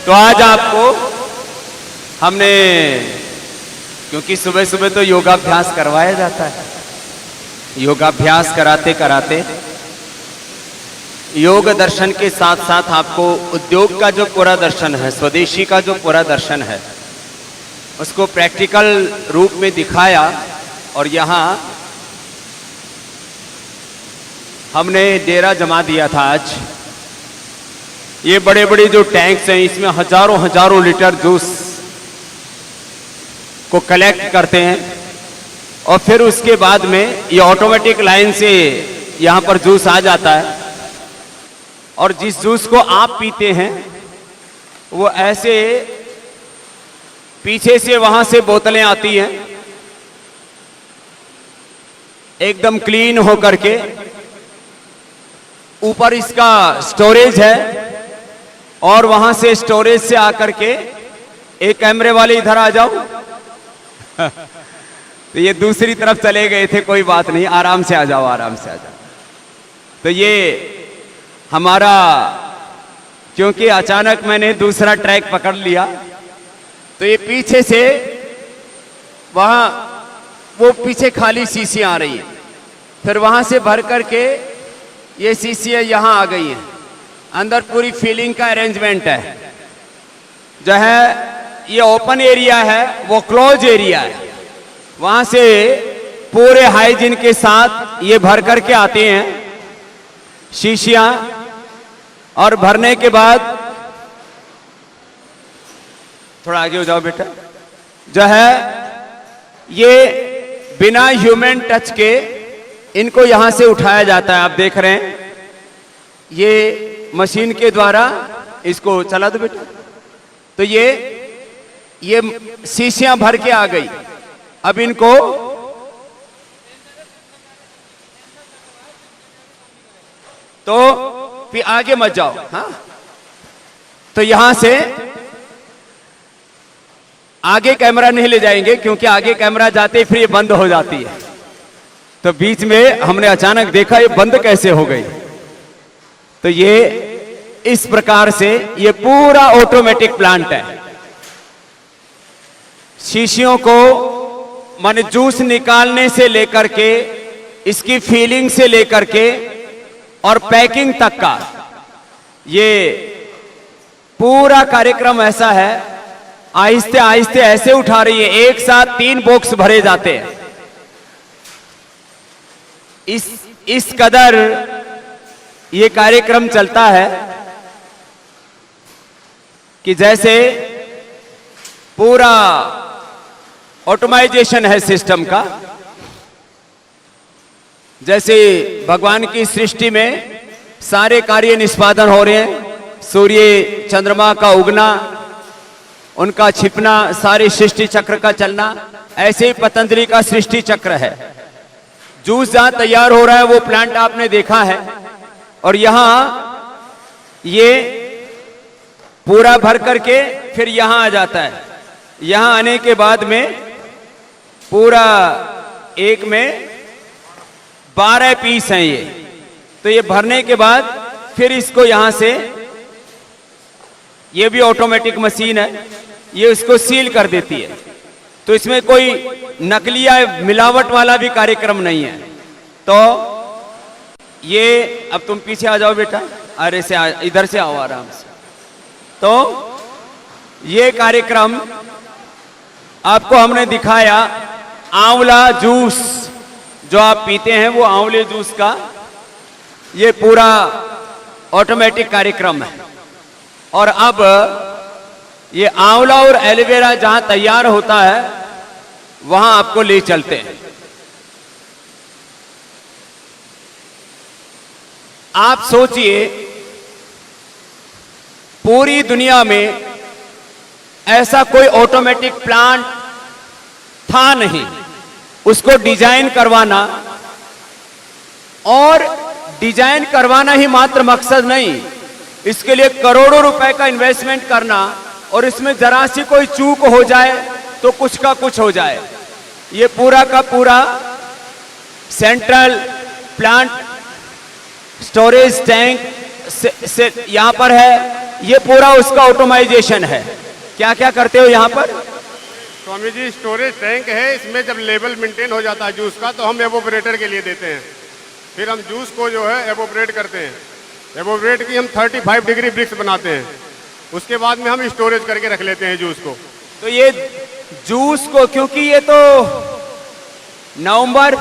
तो आज आपको हमने, क्योंकि सुबह सुबह तो योगाभ्यास करवाया जाता है, योगाभ्यास कराते कराते योग दर्शन के साथ साथ आपको उद्योग का जो पूरा दर्शन है, स्वदेशी का जो पूरा दर्शन है, उसको प्रैक्टिकल रूप में दिखाया। और यहाँ हमने डेरा जमा दिया था आज। ये बड़े बड़े जो टैंक्स हैं, इसमें हजारों हजारों लीटर जूस को कलेक्ट करते हैं और फिर उसके बाद में ये ऑटोमेटिक लाइन से यहाँ पर जूस आ जाता है। और जिस जूस को आप पीते हैं वो ऐसे पीछे से वहां से बोतलें आती हैं एकदम क्लीन होकर के। ऊपर इसका स्टोरेज है और वहां से स्टोरेज से आकर के, एक कैमरे वाले इधर आ जाओ तो ये दूसरी तरफ चले गए थे, कोई बात नहीं, आराम से आ जाओ, आराम से आ जाओ। तो ये हमारा, क्योंकि अचानक मैंने दूसरा ट्रैक पकड़ लिया, तो ये पीछे से वहां वो पीछे खाली शीशियां आ रही हैं, फिर वहां से भर करके ये शीशियां यहां आ गई हैं। अंदर पूरी फीलिंग का अरेंजमेंट है, जो है ये ओपन एरिया है, वो क्लोज एरिया है। वहां से पूरे हाइजीन के साथ ये भर करके आते हैं शीशियां, और भरने के बाद थोड़ा आगे हो जाओ बेटा, जो है ये बिना ह्यूमन टच के इनको यहां से उठाया जाता है। आप देख रहे हैं ये मशीन के द्वारा इसको चला दो बेटा। तो ये शीशियां भर के आ गई। अब इनको तो फिर आगे मत जाओ, हाँ। तो यहां से आगे कैमरा नहीं ले जाएंगे, क्योंकि आगे कैमरा जाते ही फिर ये बंद हो जाती है। तो बीच में हमने अचानक देखा ये बंद कैसे हो गई। तो ये इस प्रकार से ये पूरा ऑटोमेटिक प्लांट है। शीशियों को माने जूस निकालने से लेकर के, इसकी फीलिंग से लेकर के और पैकिंग तक का ये पूरा कार्यक्रम ऐसा है। आहिस्ते आहिस्ते ऐसे उठा रही है, एक साथ 3 बॉक्स भरे जाते हैं। इस कदर ये कार्यक्रम चलता है कि जैसे पूरा ऑटोमाइजेशन है सिस्टम का। जैसे भगवान की सृष्टि में सारे कार्य निष्पादन हो रहे हैं, सूर्य चंद्रमा का उगना, उनका छिपना, सारे सृष्टि चक्र का चलना, ऐसे ही पतंजलि का सृष्टि चक्र है। जूस जहां तैयार हो रहा है वो प्लांट आपने देखा है, और यहां ये पूरा भर करके फिर यहां आ जाता है। यहां आने के बाद में पूरा एक में 12 पीस हैं ये। तो ये भरने के बाद फिर इसको यहां से, ये भी ऑटोमेटिक मशीन है, ये इसको सील कर देती है। तो इसमें कोई नकली या मिलावट वाला भी कार्यक्रम नहीं है। तो ये, अब तुम पीछे आ जाओ बेटा, अरे से इधर से आओ आराम से। तो ये कार्यक्रम आपको हमने दिखाया। आंवला जूस जो आप पीते हैं वो आंवले जूस का ये पूरा ऑटोमेटिक कार्यक्रम है। और अब ये आंवला और एलोवेरा जहां तैयार होता है वहां आपको ले चलते हैं। आप सोचिए पूरी दुनिया में ऐसा कोई ऑटोमेटिक प्लांट था नहीं। उसको डिजाइन करवाना, और डिजाइन करवाना ही मात्र मकसद नहीं, इसके लिए करोड़ों रुपए का इन्वेस्टमेंट करना, और इसमें जरा सी कोई चूक हो जाए तो कुछ का कुछ हो जाए। ये पूरा का पूरा सेंट्रल प्लांट स्टोरेज टैंक से यहां पर है। ये पूरा उसका ऑटोमाइजेशन है। क्या क्या करते हो यहाँ पर? स्वामी जी, स्टोरेज टैंक है, इसमें जब लेवल मेंटेन हो जाता है जूस का तो हम एवोपरेटर के लिए देते हैं। फिर हम जूस को जो है एवोपरेट करते हैं। एवोपरेट की हम 35 डिग्री ब्रिक्स बनाते हैं। उसके बाद में हम स्टोरेज करके रख लेते हैं जूस को। तो ये जूस को, क्योंकि ये तो नवंबर,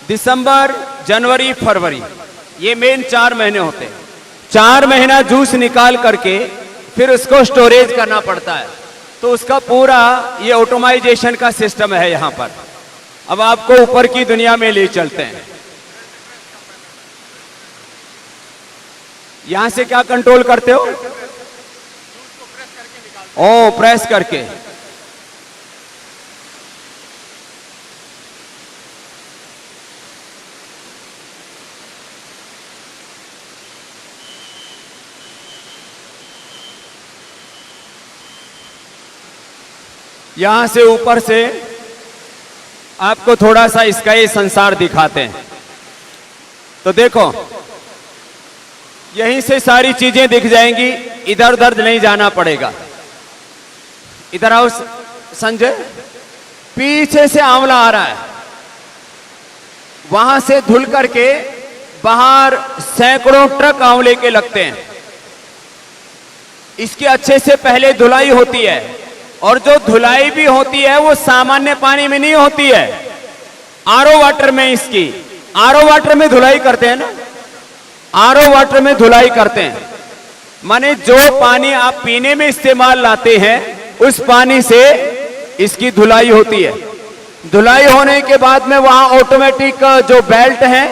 दिसंबर, जनवरी, फरवरी, ये मेन 4 महीने होते हैं। 4 महीना जूस निकाल करके फिर उसको स्टोरेज करना पड़ता है। तो उसका पूरा ये ऑटोमाइजेशन का सिस्टम है यहाँ पर। अब आपको ऊपर की दुनिया में ले चलते हैं। यहां से क्या कंट्रोल करते हो? ओ, प्रेस करके। यहां से ऊपर से आपको थोड़ा सा इसका ये संसार दिखाते हैं। तो देखो, यहीं से सारी चीजें दिख जाएंगी, इधर उधर नहीं जाना पड़ेगा। इधर आओ संजय, पीछे से आंवला आ रहा है, वहां से धुल करके बाहर सैकड़ों ट्रक आंवले के लगते हैं। इसकी अच्छे से पहले धुलाई होती है, और जो धुलाई भी होती है वो सामान्य पानी में नहीं होती है, आरओ वाटर में। इसकी आरओ वाटर में धुलाई करते हैं ना, आरओ वाटर में धुलाई करते हैं। माने जो पानी आप पीने में इस्तेमाल लाते हैं उस पानी से इसकी धुलाई होती है। धुलाई होने के बाद में वहां ऑटोमेटिक जो बेल्ट है,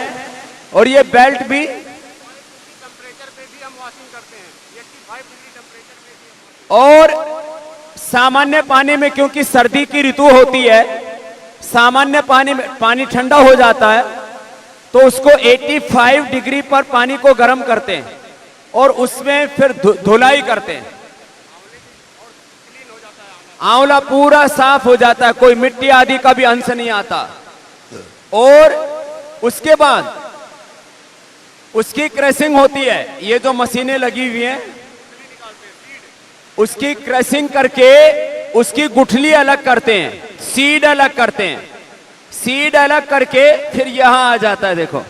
और ये बेल्ट भी टेम्परेचर पे भी हम वॉशिंग करते हैं। 85 डिग्री टेम्परेचर पे भी। और सामान्य पानी में, क्योंकि सर्दी की ऋतु होती है, सामान्य पानी में पानी ठंडा हो जाता है, तो उसको 85 डिग्री पर पानी को गर्म करते हैं और उसमें फिर धुलाई करते हैं। आंवला पूरा साफ हो जाता है, कोई मिट्टी आदि का भी अंश नहीं आता। और उसके बाद उसकी क्रशिंग होती है। ये जो मशीनें लगी हुई हैं, उसकी क्रशिंग करके उसकी गुठली अलग करते हैं, सीड अलग करते हैं। सीड अलग करके फिर यहां आ जाता है, देखो।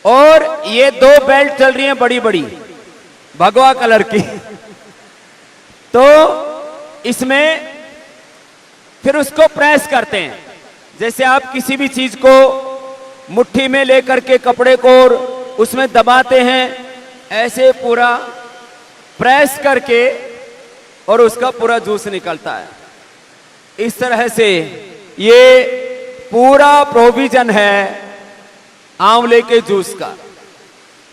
और ये 2 बेल्ट चल रही हैं बड़ी बड़ी भगवा कलर की। तो इसमें फिर उसको प्रेस करते हैं। जैसे आप किसी भी चीज को मुट्ठी में लेकर के कपड़े को और उसमें दबाते हैं, ऐसे पूरा प्रेस करके और उसका पूरा जूस निकलता है। इस तरह से ये पूरा प्रोविजन है आंवले के जूस का।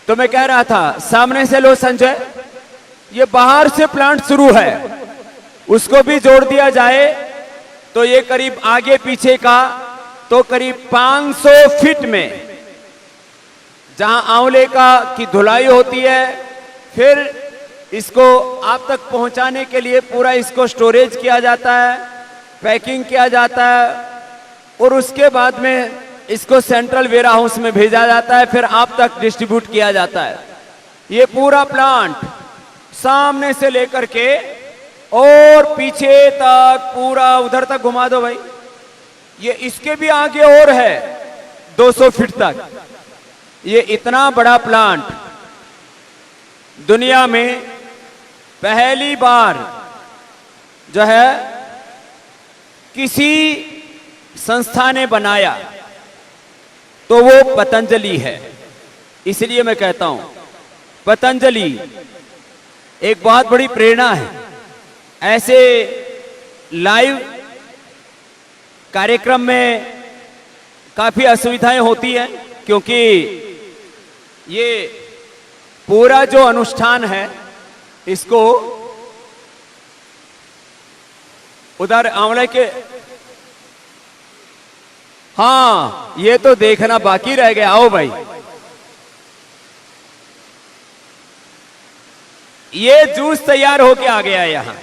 तो मैं कह रहा था, सामने से लो संजय, ये बाहर से प्लांट शुरू है, उसको भी जोड़ दिया जाए तो ये करीब आगे पीछे का तो करीब 500 फीट में, जहां आंवले का की धुलाई होती है, फिर इसको आप तक पहुंचाने के लिए पूरा इसको स्टोरेज किया जाता है, पैकिंग किया जाता है, और उसके बाद में इसको सेंट्रल वेयर हाउस में भेजा जाता है, फिर आप तक डिस्ट्रीब्यूट किया जाता है। ये पूरा प्लांट सामने से लेकर के और पीछे तक पूरा उधर तक घुमा दो भाई। ये इसके भी आगे और है 200 फीट तक। ये इतना बड़ा प्लांट दुनिया में पहली बार जो है किसी संस्था ने बनाया तो वो पतंजलि है। इसलिए मैं कहता हूं पतंजलि एक बहुत बड़ी प्रेरणा है। ऐसे लाइव कार्यक्रम में काफी असुविधाएं होती हैं, क्योंकि ये पूरा जो अनुष्ठान है इसको उधर आंवले के, हाँ ये तो देखना बाकी रह गया। आओ भाई, ये जूस तैयार होके आ गया है यहां।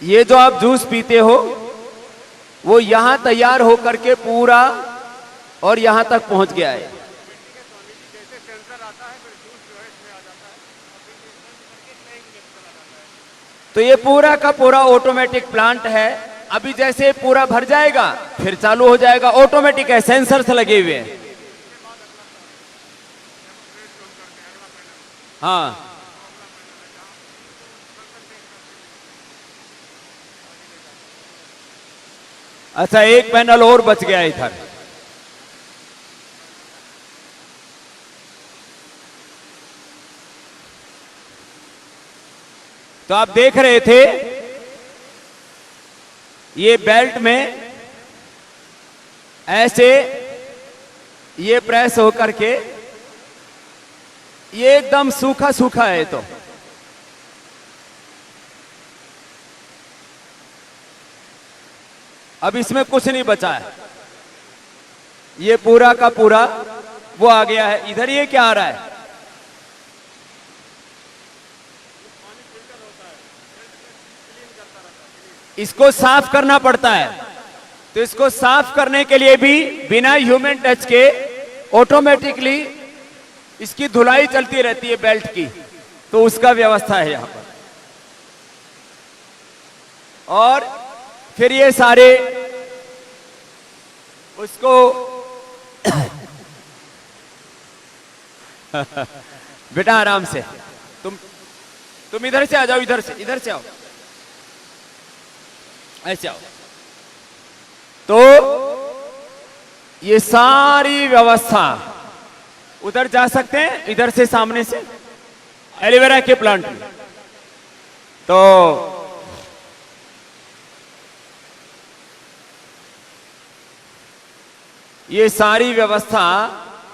ये जो आप जूस पीते हो वो यहां तैयार होकर के पूरा और यहां तक पहुंच गया है। तो ये पूरा का पूरा ऑटोमेटिक प्लांट है। अभी जैसे पूरा भर जाएगा फिर चालू हो जाएगा, ऑटोमेटिक है, सेंसर्स लगे हुए हैं। हाँ, अच्छा एक पैनल और बच गया इधर। तो आप देख रहे थे ये बेल्ट में ऐसे ये प्रेस होकर के ये एकदम सूखा सूखा है। तो अब इसमें कुछ नहीं बचा है, ये पूरा का पूरा वो आ गया है। इधर ये क्या आ रहा है, इसको साफ करना पड़ता है। तो इसको साफ करने के लिए भी बिना ह्यूमन टच के ऑटोमेटिकली इसकी धुलाई चलती रहती है बेल्ट की, तो उसका व्यवस्था है यहां पर। और फिर ये सारे उसको बेटा आराम से, तुम इधर से आ जाओ, इधर से आओ, ऐसे आओ। तो ये सारी व्यवस्था उधर जा सकते हैं, इधर से सामने से एलोवेरा के प्लांट में। तो ये सारी व्यवस्था,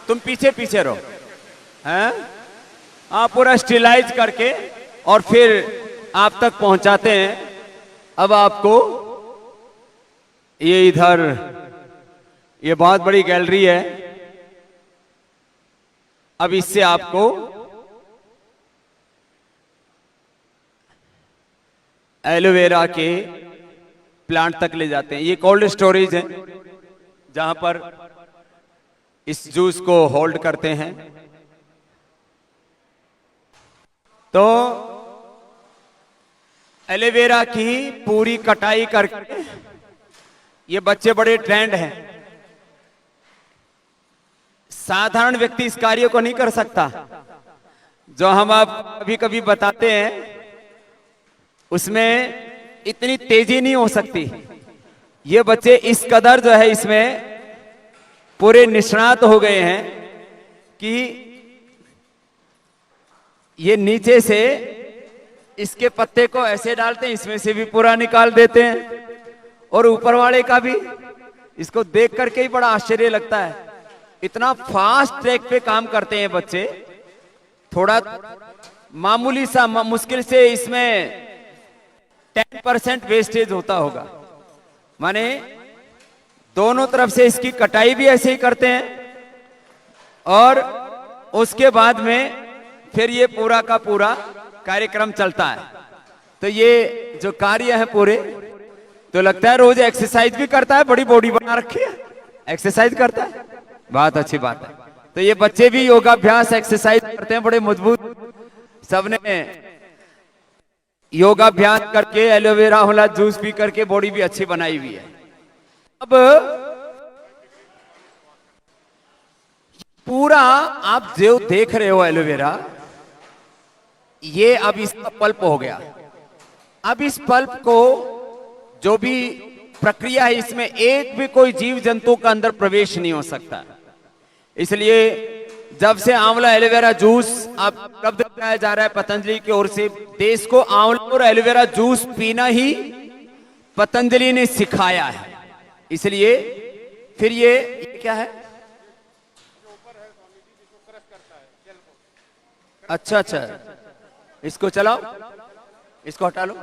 तुम पीछे पीछे रहो, हैं? आप पूरा स्टेलाइज करके और फिर आप तक पहुंचाते हैं। अब आपको ये इधर ये बहुत बड़ी गैलरी है। अब इससे आपको एलोवेरा के प्लांट तक ले जाते हैं। ये कोल्ड स्टोरेज है जहां पर इस जूस को होल्ड करते हैं। तो एलोवेरा की पूरी कटाई करके, ये बच्चे बड़े ट्रेंड हैं, साधारण व्यक्ति इस कार्य को नहीं कर सकता। जो हम आप कभी कभी बताते हैं उसमें इतनी तेजी नहीं हो सकती। ये बच्चे इस कदर जो है इसमें पूरे निष्णात हो गए हैं कि ये नीचे से इसके पत्ते को ऐसे डालते हैं, इसमें से भी पूरा निकाल देते हैं, और ऊपर वाले का भी। इसको देख करके ही बड़ा आश्चर्य लगता है, इतना फास्ट ट्रैक पे काम करते हैं बच्चे। थोड़ा मामूली सा मुश्किल से इसमें 10% वेस्टेज होता होगा, माने दोनों तरफ से इसकी कटाई भी ऐसे ही करते हैं, और उसके बाद में फिर ये पूरा का पूरा कार्यक्रम चलता है। तो ये जो कार्य है पूरे, तो लगता है रोज एक्सरसाइज भी करता है, बड़ी बॉडी बना रखी है, एक्सरसाइज करता है, बहुत अच्छी बात है। तो ये बच्चे भी योगाभ्यास एक्सरसाइज करते हैं, बड़े मजबूत, सबने योगाभ्यास करके एलोवेरा वाला जूस पी करके बॉडी भी अच्छी बनाई हुई है। अब पूरा आप जो देख रहे हो एलोवेरा, ये अब इसका पल्प हो गया। अब इस पल्प को जो भी प्रक्रिया है, इसमें एक भी कोई जीव जंतु का अंदर प्रवेश नहीं हो सकता। इसलिए जब से आंवला एलोवेरा जूस अब उपलब्ध कराया जा रहा है पतंजलि की ओर से, देश को आंवला और एलोवेरा जूस पीना ही पतंजलि ने सिखाया है। इसलिए फिर ये क्या है, अच्छा अच्छा, इसको चलाओ, इसको हटा लो।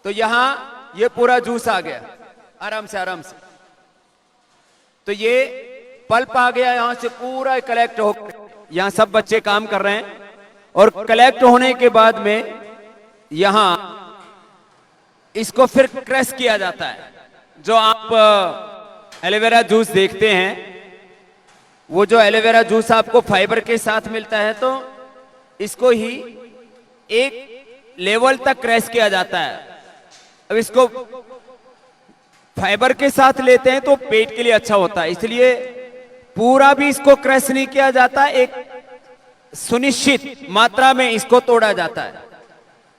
तो यहां ये पूरा जूस आ गया, आराम से आराम से। तो ये पल्प आ गया, यहां से पूरा कलेक्ट हो, यहां सब बच्चे काम कर रहे हैं, और कलेक्ट होने के बाद में यहां इसको फिर क्रश किया जाता है। जो आप एलोवेरा जूस देखते हैं वो जो एलोवेरा जूस आपको फाइबर के साथ मिलता है, तो इसको ही एक लेवल तक क्रैश किया जाता है। अब इसको फाइबर के साथ लेते हैं तो पेट के लिए अच्छा होता है, इसलिए पूरा भी इसको क्रैश नहीं किया जाता, एक सुनिश्चित मात्रा में इसको तोड़ा जाता है।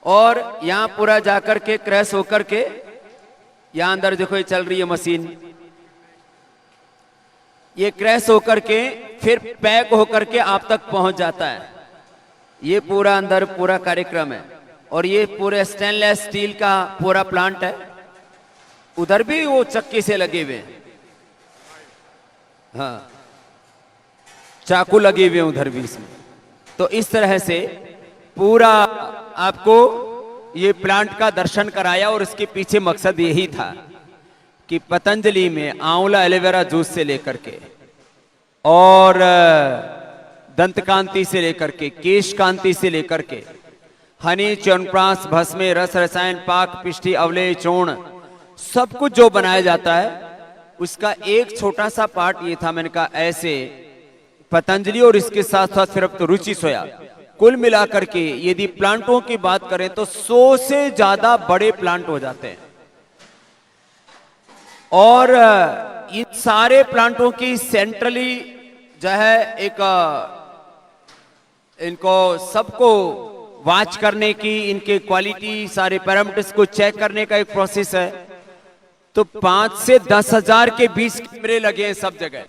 और यहां पूरा जाकर के क्रैश होकर के यहां अंदर देखो ये चल रही है मशीन, ये क्रैश होकर के फिर पैक होकर के आप तक पहुंच जाता है। ये पूरा अंदर पूरा कार्यक्रम है। और ये पूरे स्टेनलेस स्टील का पूरा प्लांट है। उधर भी वो चक्की से लगे हुए हैं, हाँ चाकू लगे हुए हैं उधर भी इसमें। तो इस तरह से पूरा आपको ये प्लांट का दर्शन कराया। और इसके पीछे मकसद यही था कि पतंजलि में आंवला एलोवेरा जूस से लेकर के और दंत कांति से लेकर के केश कांति से लेकर के हनी च्यवनप्राश भस्मे रस रसायन पाक पिष्टि अवलेय चूर्ण सब कुछ जो बनाया जाता है उसका एक छोटा सा पार्ट ये था। मैंने कहा ऐसे पतंजलि और इसके साथ साथ फिर अब तो रुचि सोया, कुल मिलाकर के यदि प्लांटों की बात करें तो 100 से ज्यादा बड़े प्लांट हो जाते हैं। और इन सारे प्लांटों की सेंट्रली जो है एक इनको सबको वॉच करने की, इनके क्वालिटी सारे पैरामीटर्स को चेक करने का एक प्रोसेस है। तो 5 से 10 हजार के बीच कैमरे लगे हैं सब जगह।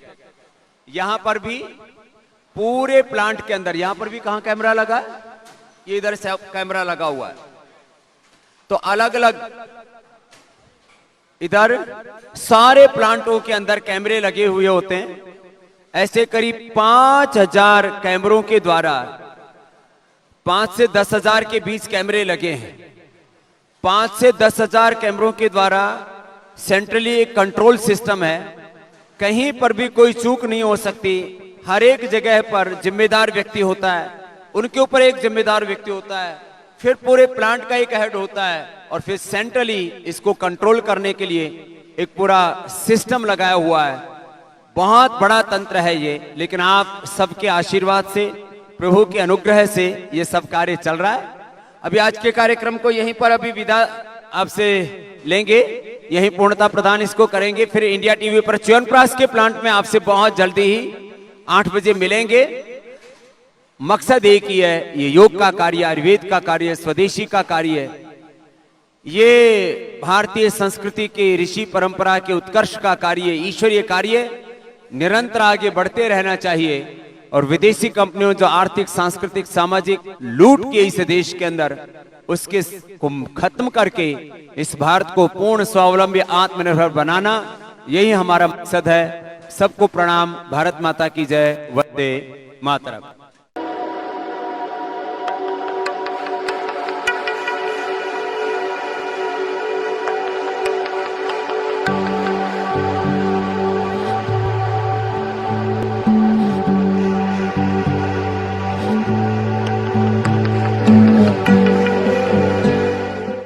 यहां पर भी पूरे प्लांट के अंदर, यहां पर भी कहां कैमरा लगा है, ये इधर से कैमरा लगा हुआ है। तो अलग अलग इधर सारे प्लांटों के अंदर कैमरे लगे हुए होते हैं। ऐसे करीब 5000 कैमरों के द्वारा 5 से 10 हजार के बीच कैमरे लगे हैं। 5 से 10 हजार कैमरों के द्वारा सेंट्रली एक कंट्रोल सिस्टम है, कहीं पर भी कोई चूक नहीं हो सकती। हर एक जगह पर जिम्मेदार व्यक्ति होता है, उनके ऊपर एक जिम्मेदार व्यक्ति होता है, फिर पूरे प्लांट का एक हेड होता है और फिर सेंट्रली इसको कंट्रोल करने के लिए एक पूरा सिस्टम लगाया हुआ है। बहुत बड़ा तंत्र है ये, लेकिन आप सबके आशीर्वाद से, प्रभु के अनुग्रह से ये सब कार्य चल रहा है। अभी आज के कार्यक्रम को यहीं पर अभी विदा आपसे लेंगे, यहीं पूर्णता प्रदान इसको करेंगे। फिर इंडिया टीवी पर च्यवनप्राश के प्लांट में आपसे बहुत जल्दी ही 8 बजे मिलेंगे। मकसद एक ही है, ये योग का कार्य, आयुर्वेद का कार्य, स्वदेशी का कार्य है। ये भारतीय संस्कृति के ऋषि परंपरा के उत्कर्ष का कार्य, ईश्वरीय कार्य निरंतर आगे बढ़ते रहना चाहिए। और विदेशी कंपनियों जो आर्थिक सांस्कृतिक सामाजिक लूट के इस देश के अंदर, उसके को खत्म करके इस भारत को पूर्ण स्वावलंबी आत्मनिर्भर बनाना, यही हमारा मकसद है। सबको प्रणाम। भारत माता की जय। वंदे मातरम।